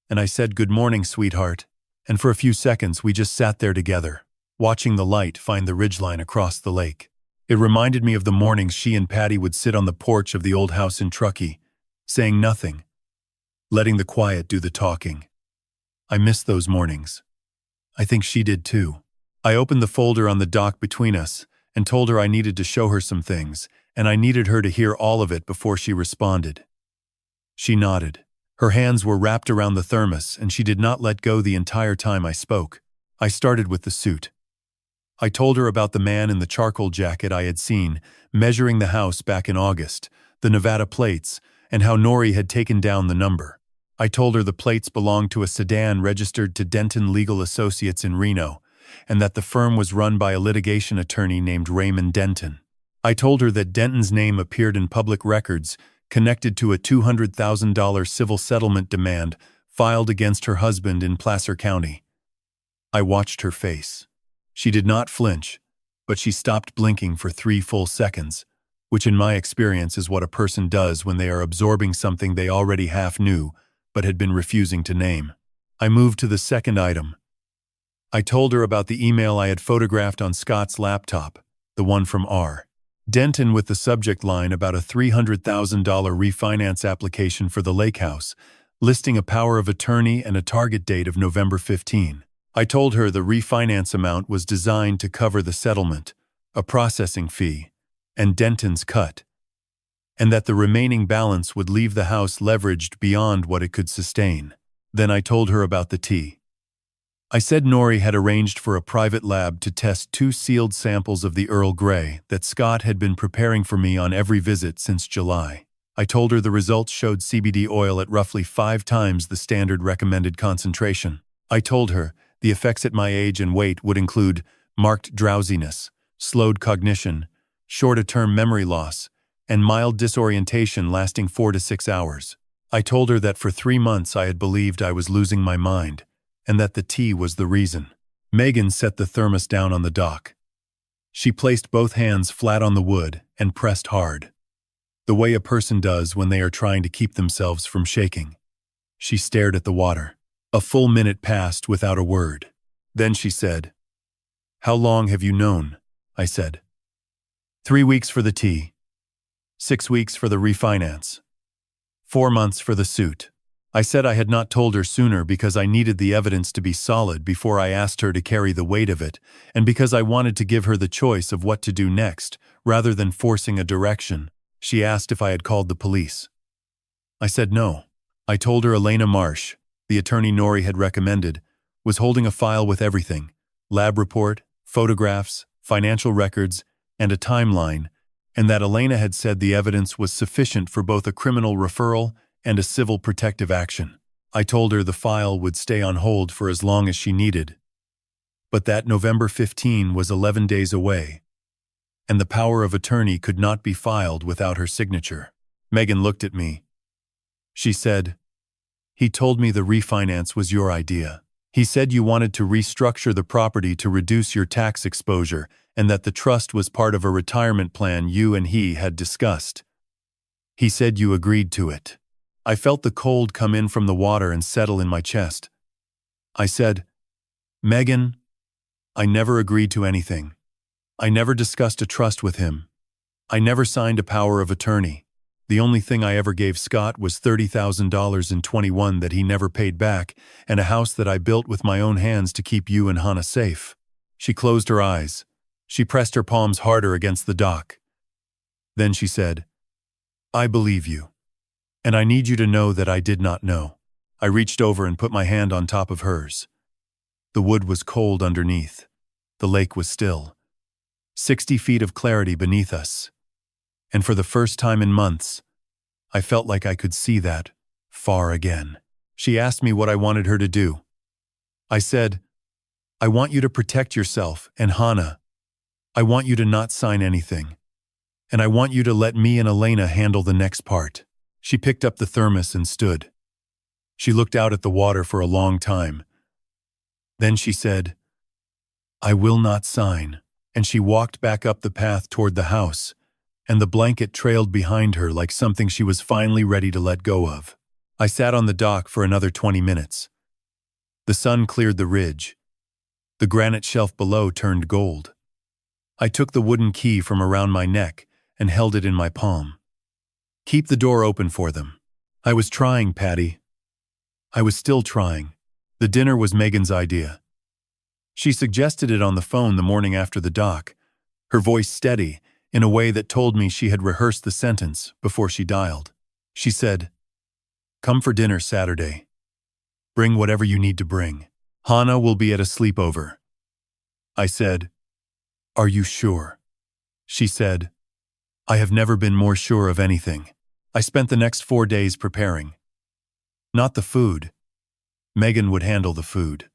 And I said, "Good morning, sweetheart." And for a few seconds we just sat there together, watching the light find the ridgeline across the lake. It reminded me of the mornings she and Patty would sit on the porch of the old house in Truckee, saying nothing, letting the quiet do the talking. I missed those mornings. I think she did too. I opened the folder on the dock between us and told her I needed to show her some things, and I needed her to hear all of it before she responded. She nodded. Her hands were wrapped around the thermos, and she did not let go the entire time I spoke. I started with the suit. I told her about the man in the charcoal jacket I had seen, measuring the house back in August, the Nevada plates, and how Nori had taken down the number. I told her the plates belonged to a sedan registered to Denton Legal Associates in Reno, and that the firm was run by a litigation attorney named Raymond Denton. I told her that Denton's name appeared in public records connected to a $200,000 civil settlement demand filed against her husband in Placer County. I watched her face. She did not flinch, but she stopped blinking for 3 full seconds, which in my experience is what a person does when they are absorbing something they already half knew but had been refusing to name. I moved to the second item. I told her about the email I had photographed on Scott's laptop, the one from R. Denton, with the subject line about a $300,000 refinance application for the Lakehouse, listing a power of attorney and a target date of November 15. I told her the refinance amount was designed to cover the settlement, a processing fee, and Denton's cut, and that the remaining balance would leave the house leveraged beyond what it could sustain. Then I told her about the tea. I said Nori had arranged for a private lab to test 2 sealed samples of the Earl Grey that Scott had been preparing for me on every visit since July. I told her the results showed CBD oil at roughly 5 times the standard recommended concentration. I told her the effects at my age and weight would include marked drowsiness, slowed cognition, short-term memory loss, and mild disorientation lasting 4 to 6 hours. I told her that for 3 months I had believed I was losing my mind, and that the tea was the reason. Megan set the thermos down on the dock. She placed both hands flat on the wood and pressed hard, the way a person does when they are trying to keep themselves from shaking. She stared at the water. A full minute passed without a word. Then she said, "How long have you known?" I said. 3 weeks for the tea. 6 weeks for the refinance. 4 months for the suit. I said I had not told her sooner because I needed the evidence to be solid before I asked her to carry the weight of it, and because I wanted to give her the choice of what to do next, rather than forcing a direction. She asked if I had called the police. I said no. I told her Elena Marsh, the attorney Nori had recommended, was holding a file with everything: lab report, photographs, financial records, and a timeline, and that Elena had said the evidence was sufficient for both a criminal referral and a civil protective action. I told her the file would stay on hold for as long as she needed, but that November 15 was 11 days away, and the power of attorney could not be filed without her signature. Megan looked at me. She said, "He told me the refinance was your idea. He said you wanted to restructure the property to reduce your tax exposure and that the trust was part of a retirement plan you and he had discussed. He said you agreed to it." I felt the cold come in from the water and settle in my chest. I said, "Megan, I never agreed to anything. I never discussed a trust with him. I never signed a power of attorney. The only thing I ever gave Scott was $30,000 in 21 that he never paid back, and a house that I built with my own hands to keep you and Hannah safe." She closed her eyes. She pressed her palms harder against the dock. Then she said, "I believe you. And I need you to know that I did not know." I reached over and put my hand on top of hers. The wood was cold underneath. The lake was still. 60 feet of clarity beneath us. And for the first time in months, I felt like I could see that far again. She asked me what I wanted her to do. I said, "I want you to protect yourself and Hannah. I want you to not sign anything. And I want you to let me and Elena handle the next part." She picked up the thermos and stood. She looked out at the water for a long time. Then she said, "I will not sign," and she walked back up the path toward the house, and the blanket trailed behind her like something she was finally ready to let go of. I sat on the dock for another 20 minutes. The sun cleared the ridge. The granite shelf below turned gold. I took the wooden key from around my neck and held it in my palm. "Keep the door open for them." I was trying, Patty. I was still trying. The dinner was Megan's idea. She suggested it on the phone the morning after the dock, her voice steady, in a way that told me she had rehearsed the sentence before she dialed. She said, "Come for dinner Saturday. Bring whatever you need to bring. Hannah will be at a sleepover." I said, "Are you sure?" She said, "I have never been more sure of anything." I spent the next 4 days preparing. Not the food. Megan would handle the food.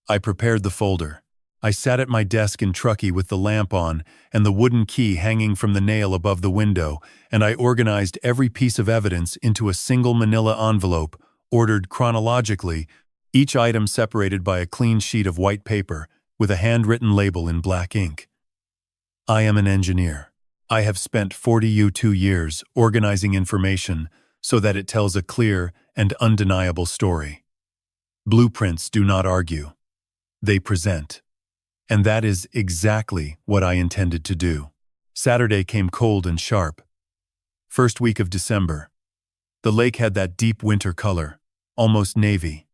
I prepared the folder. I sat at my desk in Truckee with the lamp on and the wooden key hanging from the nail above the window, and I organized every piece of evidence into a single manila envelope, ordered chronologically, each item separated by a clean sheet of white paper with a handwritten label in black ink. I am an engineer. I have spent 42 years organizing information so that it tells a clear and undeniable story. Blueprints do not argue. They present. And that is exactly what I intended to do. Saturday came cold and sharp. First week of December. The lake had that deep winter color, almost navy,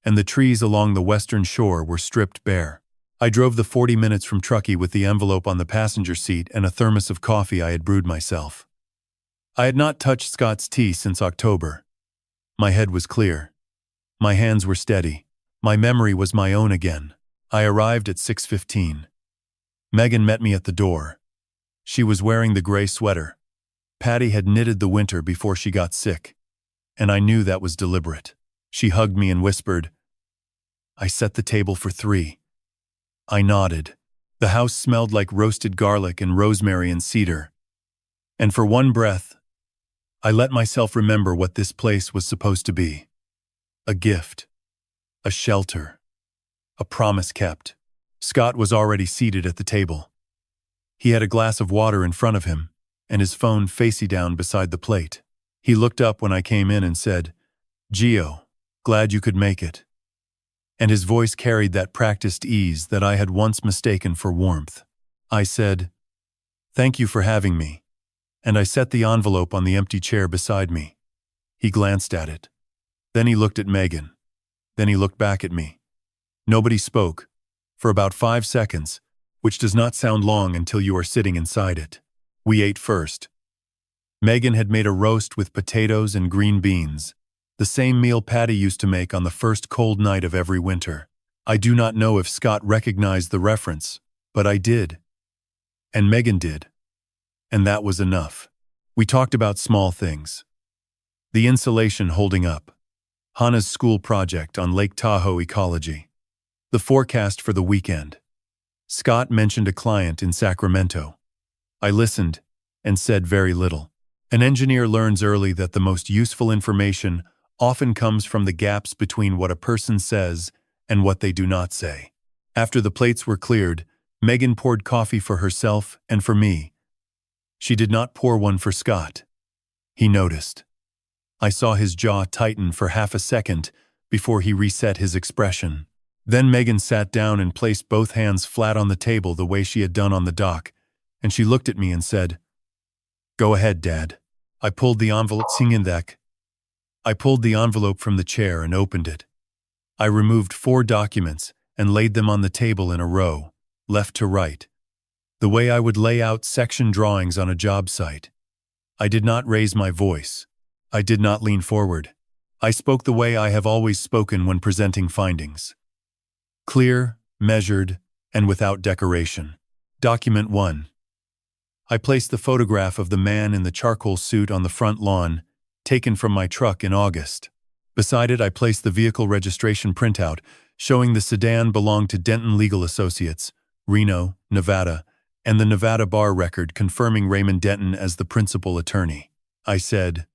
and the trees along the western shore were stripped bare. I drove the 40 minutes from Truckee with the envelope on the passenger seat and a thermos of coffee I had brewed myself. I had not touched Scott's tea since October. My head was clear. My hands were steady. My memory was my own again. I arrived at 6:15. Megan met me at the door. She was wearing the gray sweater. Patty had knitted the winter before she got sick, and I knew that was deliberate. She hugged me and whispered, "I set the table for 3. I nodded. The house smelled like roasted garlic and rosemary and cedar. And for one breath, I let myself remember what this place was supposed to be. A gift. A shelter. A promise kept. Scott was already seated at the table. He had a glass of water in front of him, and his phone face down beside the plate. He looked up when I came in and said, "Gio, glad you could make it." And his voice carried that practiced ease that I had once mistaken for warmth. I said, "Thank you for having me," and I set the envelope on the empty chair beside me. He glanced at it. Then he looked at Megan. Then he looked back at me. Nobody spoke, for about 5 seconds, which does not sound long until you are sitting inside it. We ate first. Megan had made a roast with potatoes and green beans, the same meal Patty used to make on the first cold night of every winter. I do not know if Scott recognized the reference, but I did. And Megan did. And that was enough. We talked about small things. The insulation holding up. Hannah's school project on Lake Tahoe ecology. The forecast for the weekend. Scott mentioned a client in Sacramento. I listened and said very little. An engineer learns early that the most useful information often comes from the gaps between what a person says and what they do not say. After the plates were cleared, Megan poured coffee for herself and for me. She did not pour one for Scott. He noticed. I saw his jaw tighten for half a second before he reset his expression. Then Megan sat down and placed both hands flat on the table the way she had done on the dock, and she looked at me and said, "Go ahead, Dad." I pulled the envelope from the chair and opened it. I removed 4 documents and laid them on the table in a row, left to right, the way I would lay out section drawings on a job site. I did not raise my voice. I did not lean forward. I spoke the way I have always spoken when presenting findings. Clear, measured, and without decoration. Document 1. I placed the photograph of the man in the charcoal suit on the front lawn, taken from my truck in August. Beside it, I placed the vehicle registration printout, showing the sedan belonged to Denton Legal Associates, Reno, Nevada, and the Nevada bar record confirming Raymond Denton as the principal attorney. I said,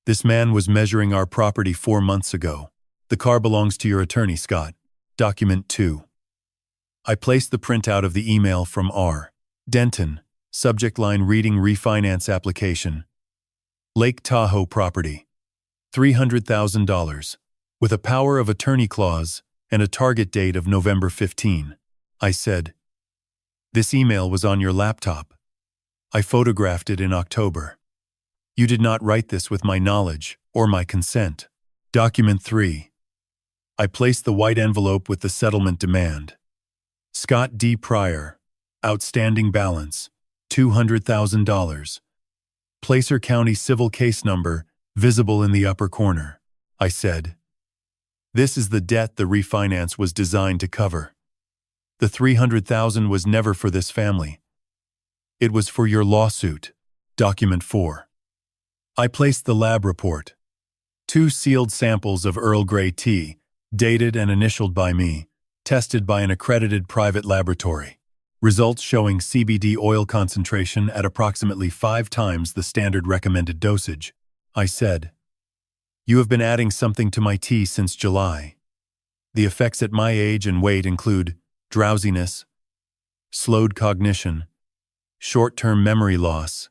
"This man was measuring our property 4 months ago. The car belongs to your attorney, Scott." Document 2. I placed the printout of the email from R. Denton, subject line reading refinance application. Lake Tahoe property. $300,000, with a power of attorney clause and a target date of November 15. I said, "This email was on your laptop. I photographed it in October. You did not write this with my knowledge or my consent." Document 3. I placed the white envelope with the settlement demand. Scott D. Pryor, outstanding balance, $200,000. Placer County civil case number, visible in the upper corner. I said. This is the debt the refinance was designed to cover. The $300,000 was never for this family. It was for your lawsuit. Document 4. I placed the lab report. 2 sealed samples of Earl Grey tea, dated and initialed by me, tested by an accredited private laboratory. Results showing CBD oil concentration at approximately 5 times the standard recommended dosage. I said, you have been adding something to my tea since July. The effects at my age and weight include drowsiness, slowed cognition, short-term memory loss,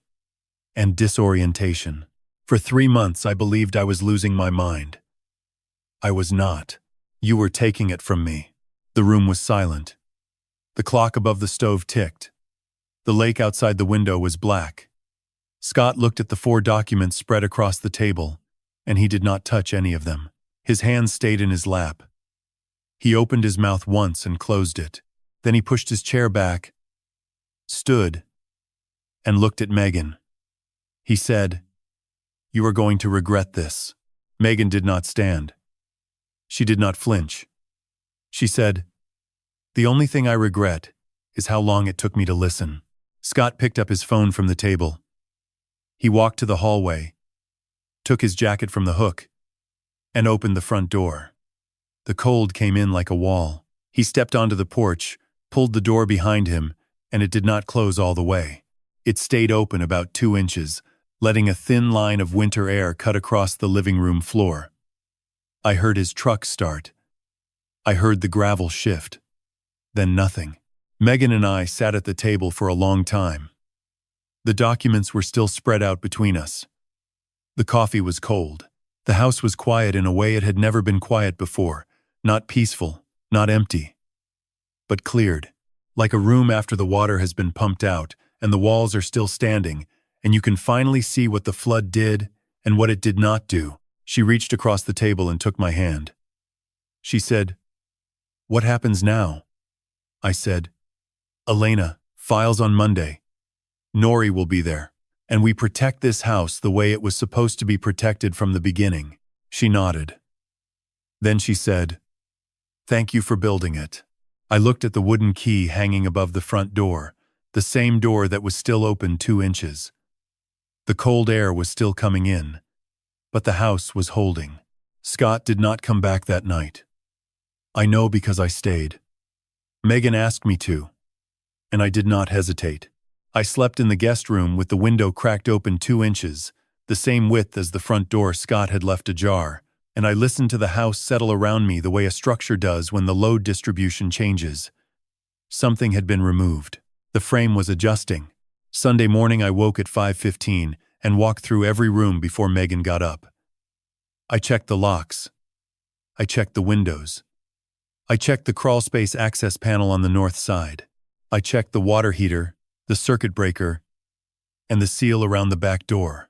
and disorientation. For 3 months I believed I was losing my mind. I was not. You were taking it from me. The room was silent. The clock above the stove ticked. The lake outside the window was black. Scott looked at the 4 documents spread across the table, and he did not touch any of them. His hands stayed in his lap. He opened his mouth once and closed it. Then he pushed his chair back, stood, and looked at Megan. He said, you are going to regret this. Megan did not stand. She did not flinch. She said, the only thing I regret is how long it took me to listen. Scott picked up his phone from the table. He walked to the hallway, took his jacket from the hook, and opened the front door. The cold came in like a wall. He stepped onto the porch, pulled the door behind him, and it did not close all the way. It stayed open about 2 inches, letting a thin line of winter air cut across the living room floor. I heard his truck start. I heard the gravel shift. Then nothing. Megan and I sat at the table for a long time. The documents were still spread out between us. The coffee was cold. The house was quiet in a way it had never been quiet before. Not peaceful, not empty, but cleared, like a room after the water has been pumped out and the walls are still standing, and you can finally see what the flood did and what it did not do. She reached across the table and took my hand. She said, what happens now? I said, Elena, files on Monday. Nori will be there, and we protect this house the way it was supposed to be protected from the beginning. She nodded. Then she said, thank you for building it. I looked at the wooden key hanging above the front door, the same door that was still open 2 inches. The cold air was still coming in, but the house was holding. Scott did not come back that night. I know because I stayed. Megan asked me to, and I did not hesitate. I slept in the guest room with the window cracked open 2 inches, the same width as the front door Scott had left ajar, and I listened to the house settle around me the way a structure does when the load distribution changes. Something had been removed. The frame was adjusting. Sunday morning I woke at 5:15 and walked through every room before Megan got up. I checked the locks. I checked the windows. I checked the crawlspace access panel on the north side. I checked the water heater, the circuit breaker, and the seal around the back door.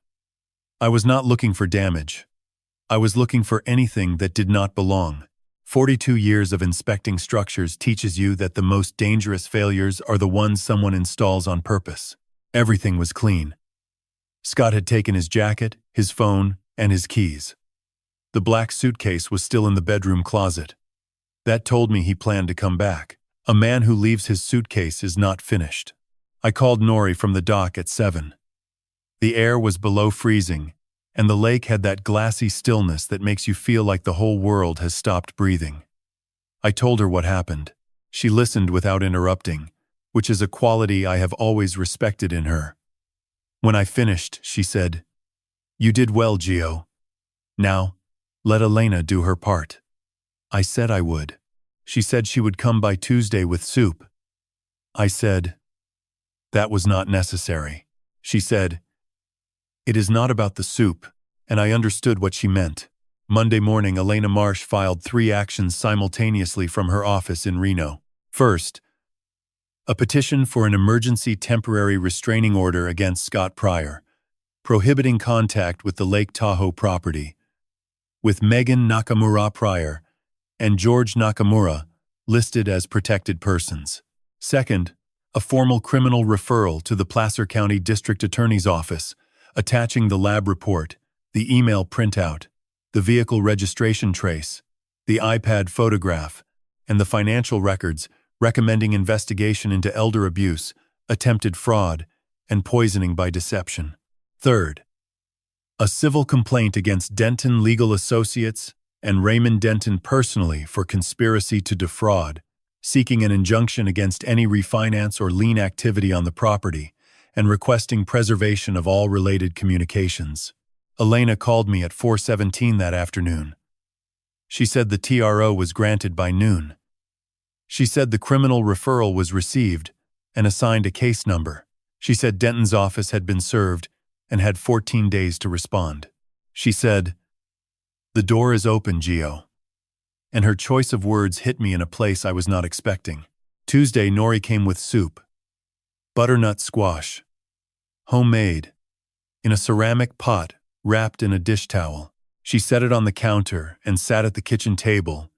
I was not looking for damage. I was looking for anything that did not belong. 42 years of inspecting structures teaches you that the most dangerous failures are the ones someone installs on purpose. Everything was clean. Scott had taken his jacket, his phone, and his keys. The black suitcase was still in the bedroom closet. That told me he planned to come back. A man who leaves his suitcase is not finished. I called Nori from the dock at 7. The air was below freezing, and the lake had that glassy stillness that makes you feel like the whole world has stopped breathing. I told her what happened. She listened without interrupting, which is a quality I have always respected in her. When I finished, she said, you did well, Gio. Now, let Elena do her part. I said I would. She said she would come by Tuesday with soup. I said, that was not necessary. She said, it is not about the soup, and I understood what she meant. Monday morning, Elena Marsh filed 3 actions simultaneously from her office in Reno. First, a petition for an emergency temporary restraining order against Scott Pryor, prohibiting contact with the Lake Tahoe property, with Megan Nakamura Pryor and George Nakamura listed as protected persons. Second, a formal criminal referral to the Placer County District Attorney's Office, attaching the lab report, the email printout, the vehicle registration trace, the iPad photograph, and the financial records recommending investigation into elder abuse, attempted fraud, and poisoning by deception. Third, a civil complaint against Denton Legal Associates and Raymond Denton personally for conspiracy to defraud, seeking an injunction against any refinance or lien activity on the property, and requesting preservation of all related communications. Elena called me at 4:17 that afternoon. She said the TRO was granted by noon. She said the criminal referral was received and assigned a case number. She said Denton's office had been served and had 14 days to respond. She said, "The door is open, Gio." And her choice of words hit me in a place I was not expecting. Tuesday, Nori came with soup. Butternut squash. Homemade. In a ceramic pot, wrapped in a dish towel. She set it on the counter and sat at the kitchen table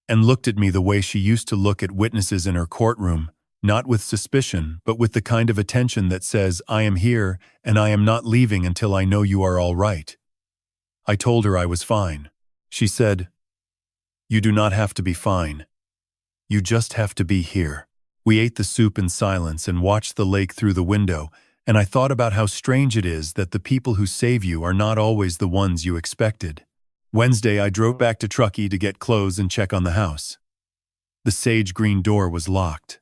and looked at me the way she used to look at witnesses in her courtroom, not with suspicion, but with the kind of attention that says, "I am here and I am not leaving until I know you are all right." I told her I was fine. She said, "You do not have to be fine. You just have to be here." We ate the soup in silence and watched the lake through the window, and I thought about how strange it is that the people who save you are not always the ones you expected. Wednesday, I drove back to Truckee to get clothes and check on the house. The sage green door was locked.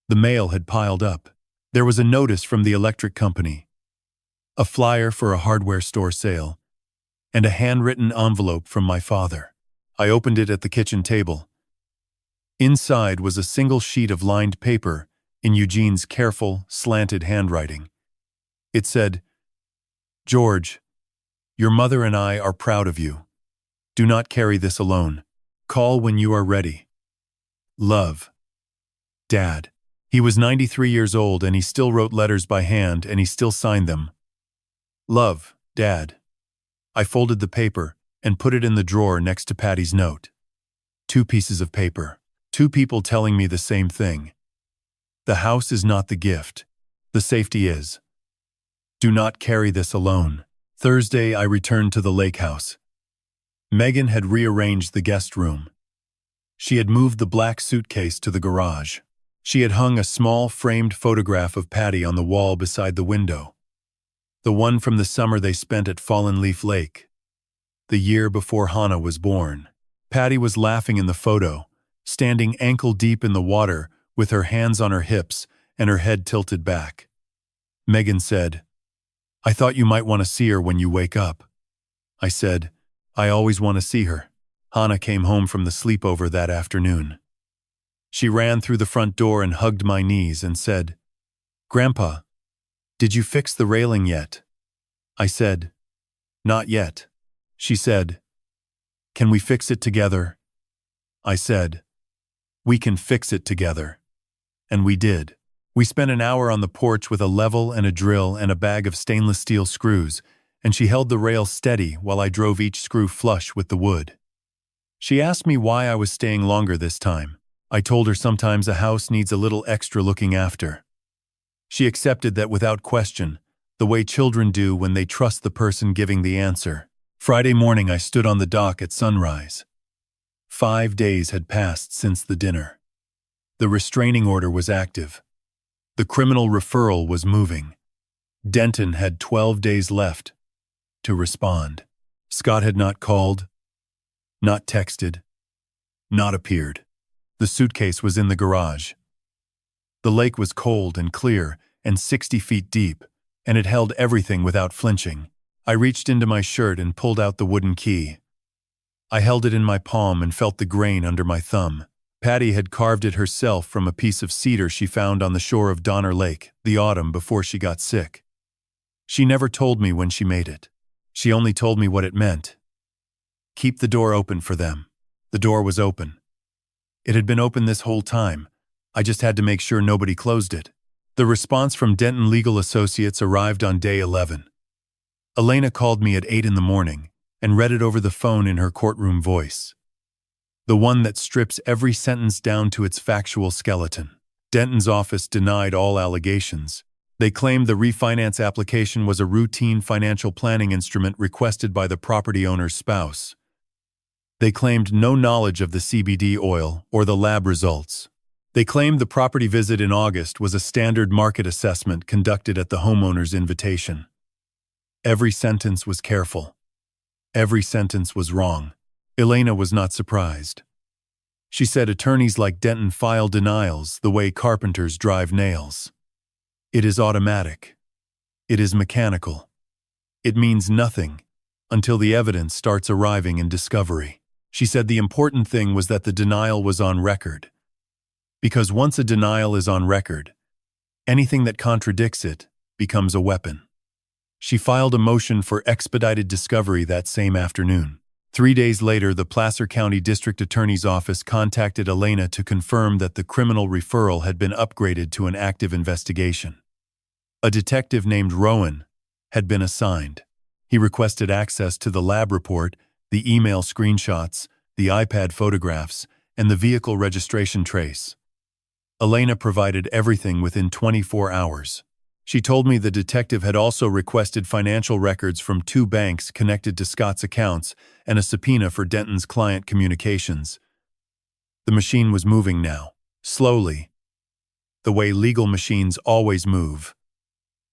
The mail had piled up. There was a notice from the electric company, a flyer for a hardware store sale, and a handwritten envelope from my father. I opened it at the kitchen table. Inside was a single sheet of lined paper in Eugene's careful, slanted handwriting. It said, "George, your mother and I are proud of you. Do not carry this alone. Call when you are ready. Love. Dad." He was 93 years old and he still wrote letters by hand and he still signed them. "Love, Dad." I folded the paper and put it in the drawer next to Patty's note. 2 pieces of paper. 2 people telling me the same thing. The house is not the gift. The safety is. Do not carry this alone. Thursday, I returned to the Lakehouse. Megan had rearranged the guest room. She had moved the black suitcase to the garage. She had hung a small framed photograph of Patty on the wall beside the window. The one from the summer they spent at Fallen Leaf Lake, the year before Hannah was born. Patty was laughing in the photo, standing ankle-deep in the water with her hands on her hips and her head tilted back. Megan said, "I thought you might want to see her when you wake up." I said, "I always want to see her." Hannah came home from the sleepover that afternoon. She ran through the front door and hugged my knees and said, "Grandpa, did you fix the railing yet?" I said, "Not yet." She said, "Can we fix it together?" I said, "We can fix it together." And we did. We spent an hour on the porch with a level and a drill and a bag of stainless steel screws, and she held the rail steady while I drove each screw flush with the wood. She asked me why I was staying longer this time. I told her sometimes a house needs a little extra looking after. She accepted that without question, the way children do when they trust the person giving the answer. Friday morning I stood on the dock at sunrise. 5 days had passed since the dinner. The restraining order was active. The criminal referral was moving. Denton had 12 days left to respond. Scott had not called, not texted, not appeared. The suitcase was in the garage. The lake was cold and clear and 60 feet deep, and it held everything without flinching. I reached into my shirt and pulled out the wooden key. I held it in my palm and felt the grain under my thumb. Patty had carved it herself from a piece of cedar she found on the shore of Donner Lake the autumn before she got sick. She never told me when she made it. She only told me what it meant. Keep the door open for them. The door was open. It had been open this whole time. I just had to make sure nobody closed it. The response from Denton Legal Associates arrived on day 11. Elena called me at 8 in the morning and read it over the phone in her courtroom voice. The one that strips every sentence down to its factual skeleton. Denton's office denied all allegations. They claimed the refinance application was a routine financial planning instrument requested by the property owner's spouse. They claimed no knowledge of the CBD oil or the lab results. They claimed the property visit in August was a standard market assessment conducted at the homeowner's invitation. Every sentence was careful. Every sentence was wrong. Elena was not surprised. She said attorneys like Denton file denials the way carpenters drive nails. It is automatic. It is mechanical. It means nothing until the evidence starts arriving in discovery. She said the important thing was that the denial was on record. Because once a denial is on record, anything that contradicts it becomes a weapon. She filed a motion for expedited discovery that same afternoon. 3 days later, the Placer County District Attorney's Office contacted Elena to confirm that the criminal referral had been upgraded to an active investigation. A detective named Rowan had been assigned. He requested access to the lab report, the email screenshots, the iPad photographs, and the vehicle registration trace. Elena provided everything within 24 hours. She told me the detective had also requested financial records from 2 banks connected to Scott's accounts and a subpoena for Denton's client communications. The machine was moving now, slowly, the way legal machines always move,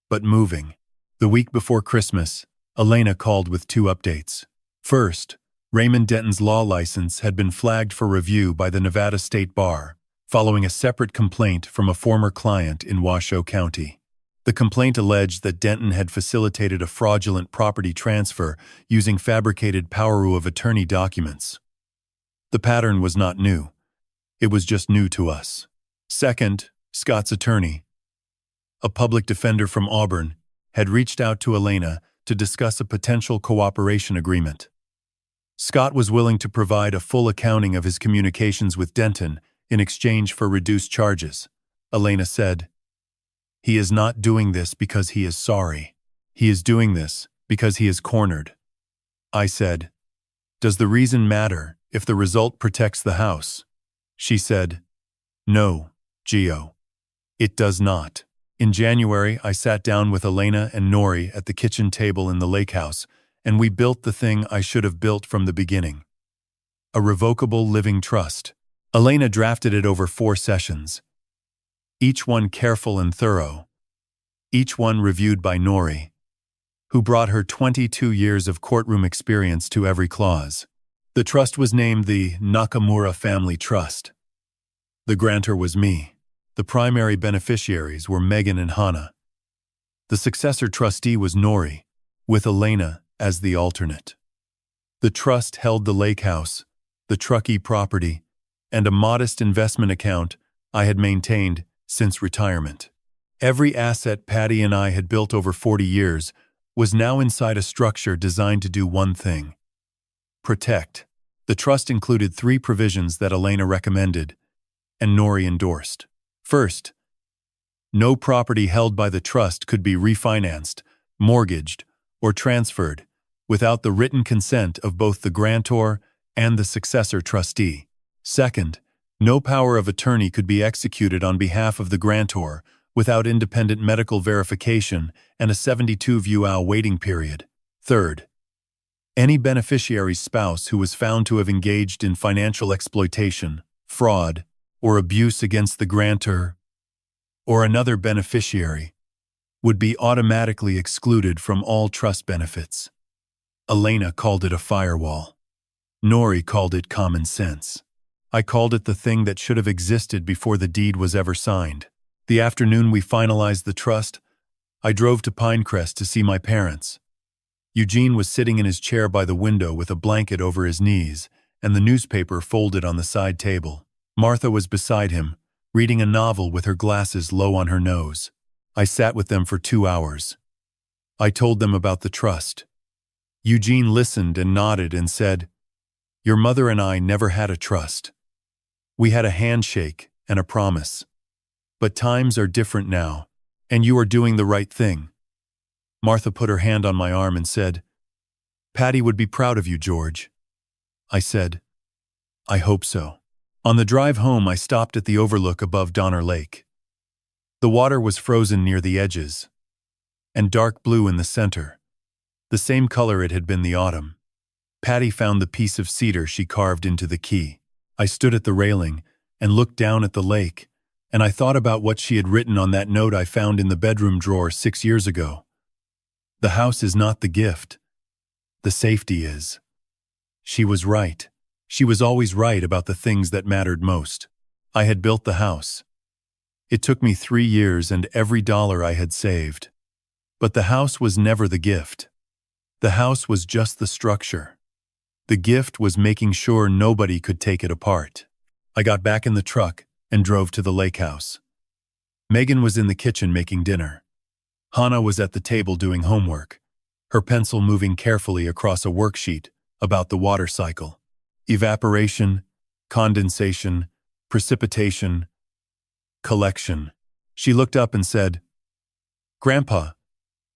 but moving. The week before Christmas, Elena called with 2 updates. First, Raymond Denton's law license had been flagged for review by the Nevada State Bar, following a separate complaint from a former client in Washoe County. The complaint alleged that Denton had facilitated a fraudulent property transfer using fabricated power of attorney documents. The pattern was not new. It was just new to us. Second, Scott's attorney, a public defender from Auburn, had reached out to Elena to discuss a potential cooperation agreement. Scott was willing to provide a full accounting of his communications with Denton in exchange for reduced charges. Elena said, "He is not doing this because he is sorry. He is doing this because he is cornered." I said, "Does the reason matter if the result protects the house?" She said, "No, Gio. It does not." In January, I sat down with Elena and Nori at the kitchen table in the Lakehouse, and we built the thing I should have built from the beginning. A revocable living trust. Elena drafted it over 4 sessions. Each one careful and thorough. Each one reviewed by Nori, who brought her 22 years of courtroom experience to every clause. The trust was named the Nakamura Family Trust. The grantor was me. The primary beneficiaries were Megan and Hannah. The successor trustee was Nori, with Elena as the alternate. The trust held the Lakehouse, the Truckee property, and a modest investment account I had maintained since retirement. Every asset Patty and I had built over 40 years was now inside a structure designed to do one thing: protect. The trust included 3 provisions that Elena recommended and Nori endorsed. First, no property held by the trust could be refinanced, mortgaged, or transferred without the written consent of both the grantor and the successor trustee. Second, no power of attorney could be executed on behalf of the grantor without independent medical verification and a 72-hour waiting period. Third, any beneficiary's spouse who was found to have engaged in financial exploitation, fraud, or abuse against the grantor or another beneficiary would be automatically excluded from all trust benefits. Elena called it a firewall. Nori called it common sense. I called it the thing that should have existed before the deed was ever signed. The afternoon we finalized the trust, I drove to Pinecrest to see my parents. Eugene was sitting in his chair by the window with a blanket over his knees and the newspaper folded on the side table. Martha was beside him, reading a novel with her glasses low on her nose. I sat with them for 2 hours. I told them about the trust. Eugene listened and nodded and said, "Your mother and I never had a trust. We had a handshake and a promise. But times are different now, and you are doing the right thing." Martha put her hand on my arm and said, "Patty would be proud of you, George." I said, "I hope so." On the drive home, I stopped at the overlook above Donner Lake. The water was frozen near the edges, and dark blue in the center, the same color it had been the autumn. Patty found the piece of cedar she carved into the key. I stood at the railing and looked down at the lake, and I thought about what she had written on that note I found in the bedroom drawer 6 years ago. The house is not the gift. The safety is. She was right. She was always right about the things that mattered most. I had built the house. It took me 3 years and every dollar I had saved. But the house was never the gift. The house was just the structure. The gift was making sure nobody could take it apart. I got back in the truck and drove to the Lakehouse. Megan was in the kitchen making dinner. Hannah was at the table doing homework, her pencil moving carefully across a worksheet about the water cycle. Evaporation, condensation, precipitation, collection. She looked up and said, "Grandpa,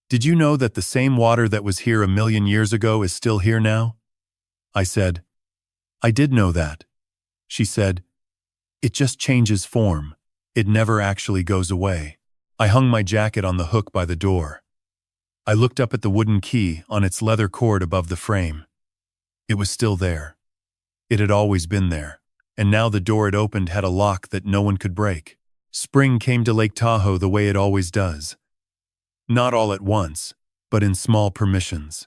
did you know that the same water that was here 1,000,000 years ago is still here now?" I said, "I did know that." She said, "It just changes form. It never actually goes away." I hung my jacket on the hook by the door. I looked up at the wooden key on its leather cord above the frame. It was still there. It had always been there, and now the door it opened had a lock that no one could break. Spring came to Lake Tahoe the way it always does. Not all at once, but in small permissions.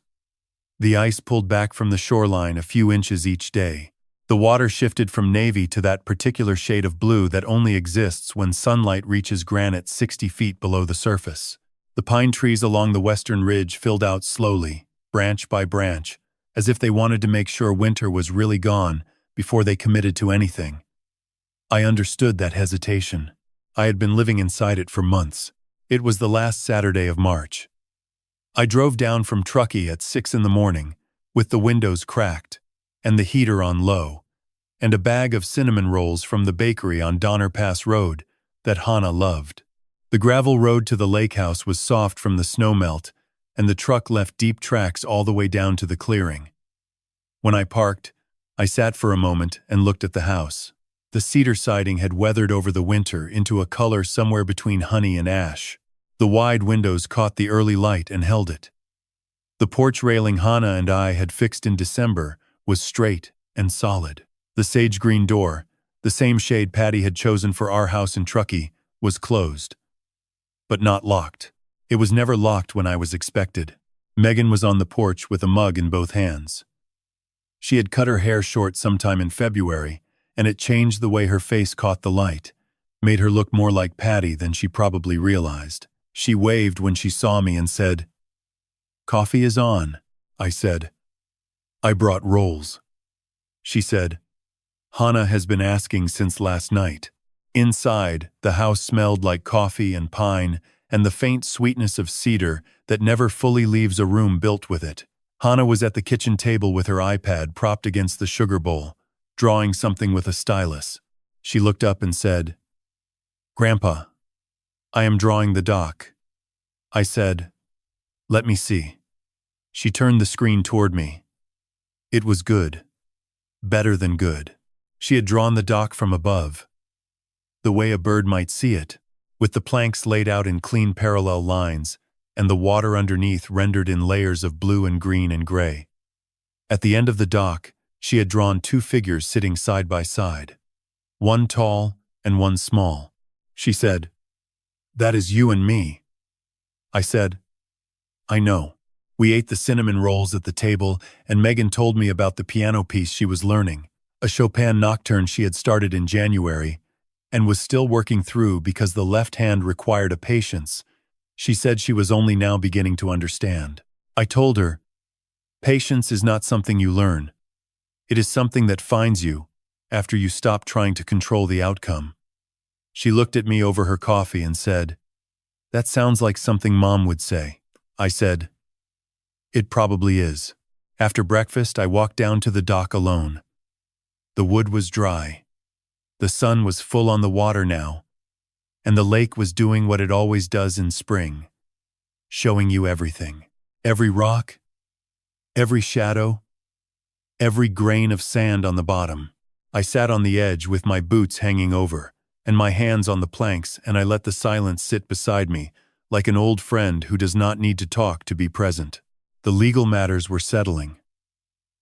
The ice pulled back from the shoreline a few inches each day. The water shifted from navy to that particular shade of blue that only exists when sunlight reaches granite 60 feet below the surface. The pine trees along the western ridge filled out slowly, branch by branch, as if they wanted to make sure winter was really gone before they committed to anything. I understood that hesitation. I had been living inside it for months. It was the last Saturday of March. I drove down from Truckee at 6 in the morning, with the windows cracked, and the heater on low, and a bag of cinnamon rolls from the bakery on Donner Pass Road that Hannah loved. The gravel road to the Lakehouse was soft from the snowmelt, and the truck left deep tracks all the way down to the clearing. When I parked, I sat for a moment and looked at the house. The cedar siding had weathered over the winter into a color somewhere between honey and ash. The wide windows caught the early light and held it. The porch railing Hannah and I had fixed in December was straight and solid. The sage green door, the same shade Patty had chosen for our house in Truckee, was closed. But not locked. It was never locked when I was expected. Megan was on the porch with a mug in both hands. She had cut her hair short sometime in February, and it changed the way her face caught the light, made her look more like Patty than she probably realized. She waved when she saw me and said, "Coffee is on," I said. "I brought rolls." She said, "Hannah has been asking since last night." Inside, the house smelled like coffee and pine and the faint sweetness of cedar that never fully leaves a room built with it. Hannah was at the kitchen table with her iPad propped against the sugar bowl, drawing something with a stylus. She looked up and said, "Grandpa, I am drawing the dock." I said, "Let me see." She turned the screen toward me. It was good. Better than good. She had drawn the dock from above, the way a bird might see it, with the planks laid out in clean parallel lines, and the water underneath rendered in layers of blue and green and gray. At the end of the dock, she had drawn 2 figures sitting side by side, one tall and one small. She said, "That is you and me." I said, "I know." We ate the cinnamon rolls at the table, and Megan told me about the piano piece she was learning, a Chopin nocturne she had started in January, and was still working through because the left hand required a patience she said she was only now beginning to understand. I told her, "Patience is not something you learn. It is something that finds you after you stop trying to control the outcome." She looked at me over her coffee and said, "That sounds like something Mom would say." I said, "It probably is." After breakfast, I walked down to the dock alone. The wood was dry. The sun was full on the water now, and the lake was doing what it always does in spring, showing you everything. Every rock, every shadow, every grain of sand on the bottom. I sat on the edge with my boots hanging over, and my hands on the planks, and I let the silence sit beside me, like an old friend who does not need to talk to be present. The legal matters were settling.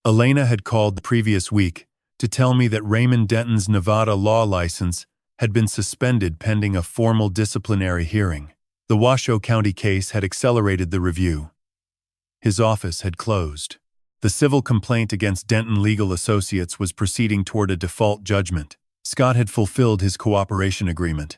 Elena had called the previous week to tell me that Raymond Denton's Nevada law license had been suspended pending a formal disciplinary hearing. The Washoe County case had accelerated the review. His office had closed. The civil complaint against Denton Legal Associates was proceeding toward a default judgment. Scott had fulfilled his cooperation agreement,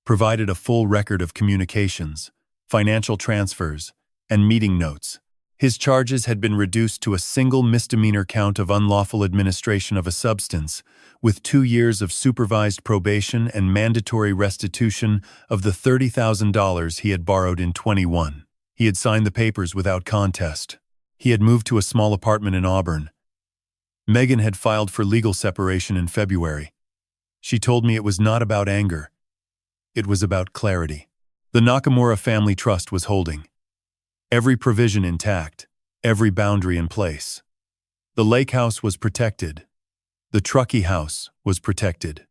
provided a full record of communications, financial transfers, and meeting notes. His charges had been reduced to a single misdemeanor count of unlawful administration of a substance, with 2 years of supervised probation and mandatory restitution of the $30,000 he had borrowed in 21. He had signed the papers without contest. He had moved to a small apartment in Auburn. Megan had filed for legal separation in February. She told me it was not about anger. It was about clarity. The Nakamura family trust was holding. Every provision intact, every boundary in place. The Lakehouse was protected. The Truckee house was protected.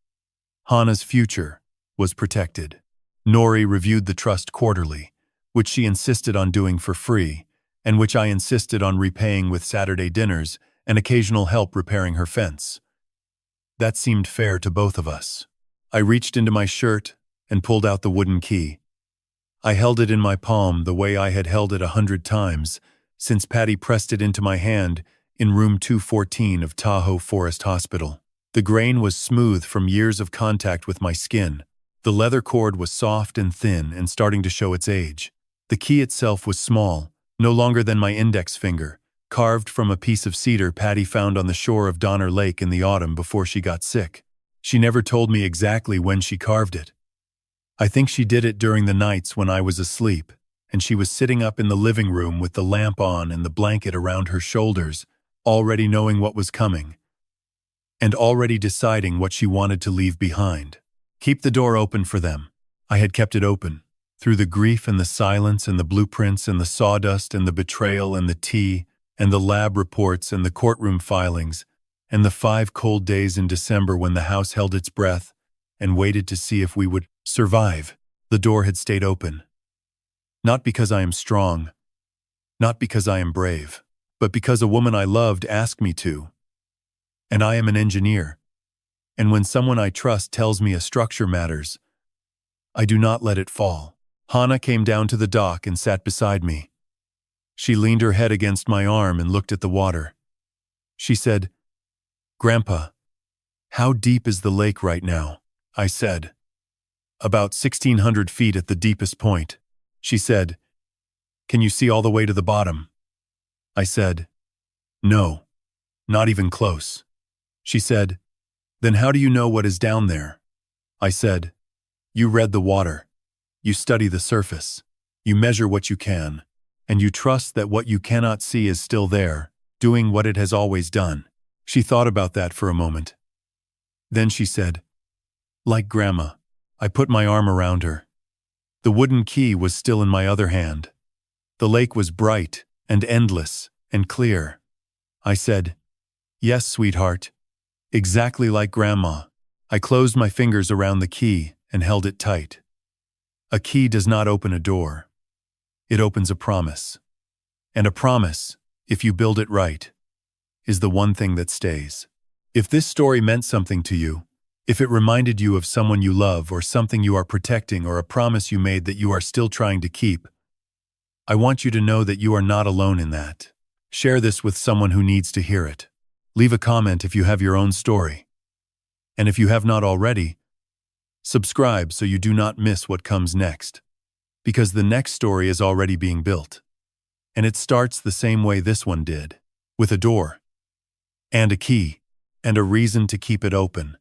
Hannah's future was protected. Nori reviewed the trust quarterly, which she insisted on doing for free, and which I insisted on repaying with Saturday dinners and occasional help repairing her fence. That seemed fair to both of us. I reached into my shirt and pulled out the wooden key. I held it in my palm the way I had held it 100 times since Patty pressed it into my hand in room 214 of Tahoe Forest Hospital. The grain was smooth from years of contact with my skin. The leather cord was soft and thin and starting to show its age. The key itself was small, no longer than my index finger, carved from a piece of cedar Patty found on the shore of Donner Lake in the autumn before she got sick. She never told me exactly when she carved it. I think she did it during the nights when I was asleep, and she was sitting up in the living room with the lamp on and the blanket around her shoulders, already knowing what was coming, and already deciding what she wanted to leave behind. Keep the door open for them. I had kept it open. Through the grief and the silence and the blueprints and the sawdust and the betrayal and the tea and the lab reports and the courtroom filings and the 5 cold days in December when the house held its breath and waited to see if we would survive, the door had stayed open. Not because I am strong, not because I am brave, but because a woman I loved asked me to. And I am an engineer. And when someone I trust tells me a structure matters, I do not let it fall. Hannah came down to the dock and sat beside me. She leaned her head against my arm and looked at the water. She said, "Grandpa, how deep is the lake right now?" I said, "About 1,600 feet at the deepest point." She said, "Can you see all the way to the bottom?" I said, "No, not even close." She said, "Then how do you know what is down there?" I said, "You read the water. You study the surface. You measure what you can, and you trust that what you cannot see is still there, doing what it has always done." She thought about that for a moment. Then she said, "Like Grandma." I put my arm around her. The wooden key was still in my other hand. The lake was bright and endless and clear. I said, "Yes, sweetheart. Exactly like Grandma." I closed my fingers around the key and held it tight. A key does not open a door. It opens a promise. And a promise, if you build it right, is the one thing that stays. If this story meant something to you, if it reminded you of someone you love or something you are protecting or a promise you made that you are still trying to keep, I want you to know that you are not alone in that. Share this with someone who needs to hear it. Leave a comment if you have your own story. And if you have not already, subscribe so you do not miss what comes next. Because the next story is already being built. And it starts the same way this one did, with a door, and a key, and a reason to keep it open.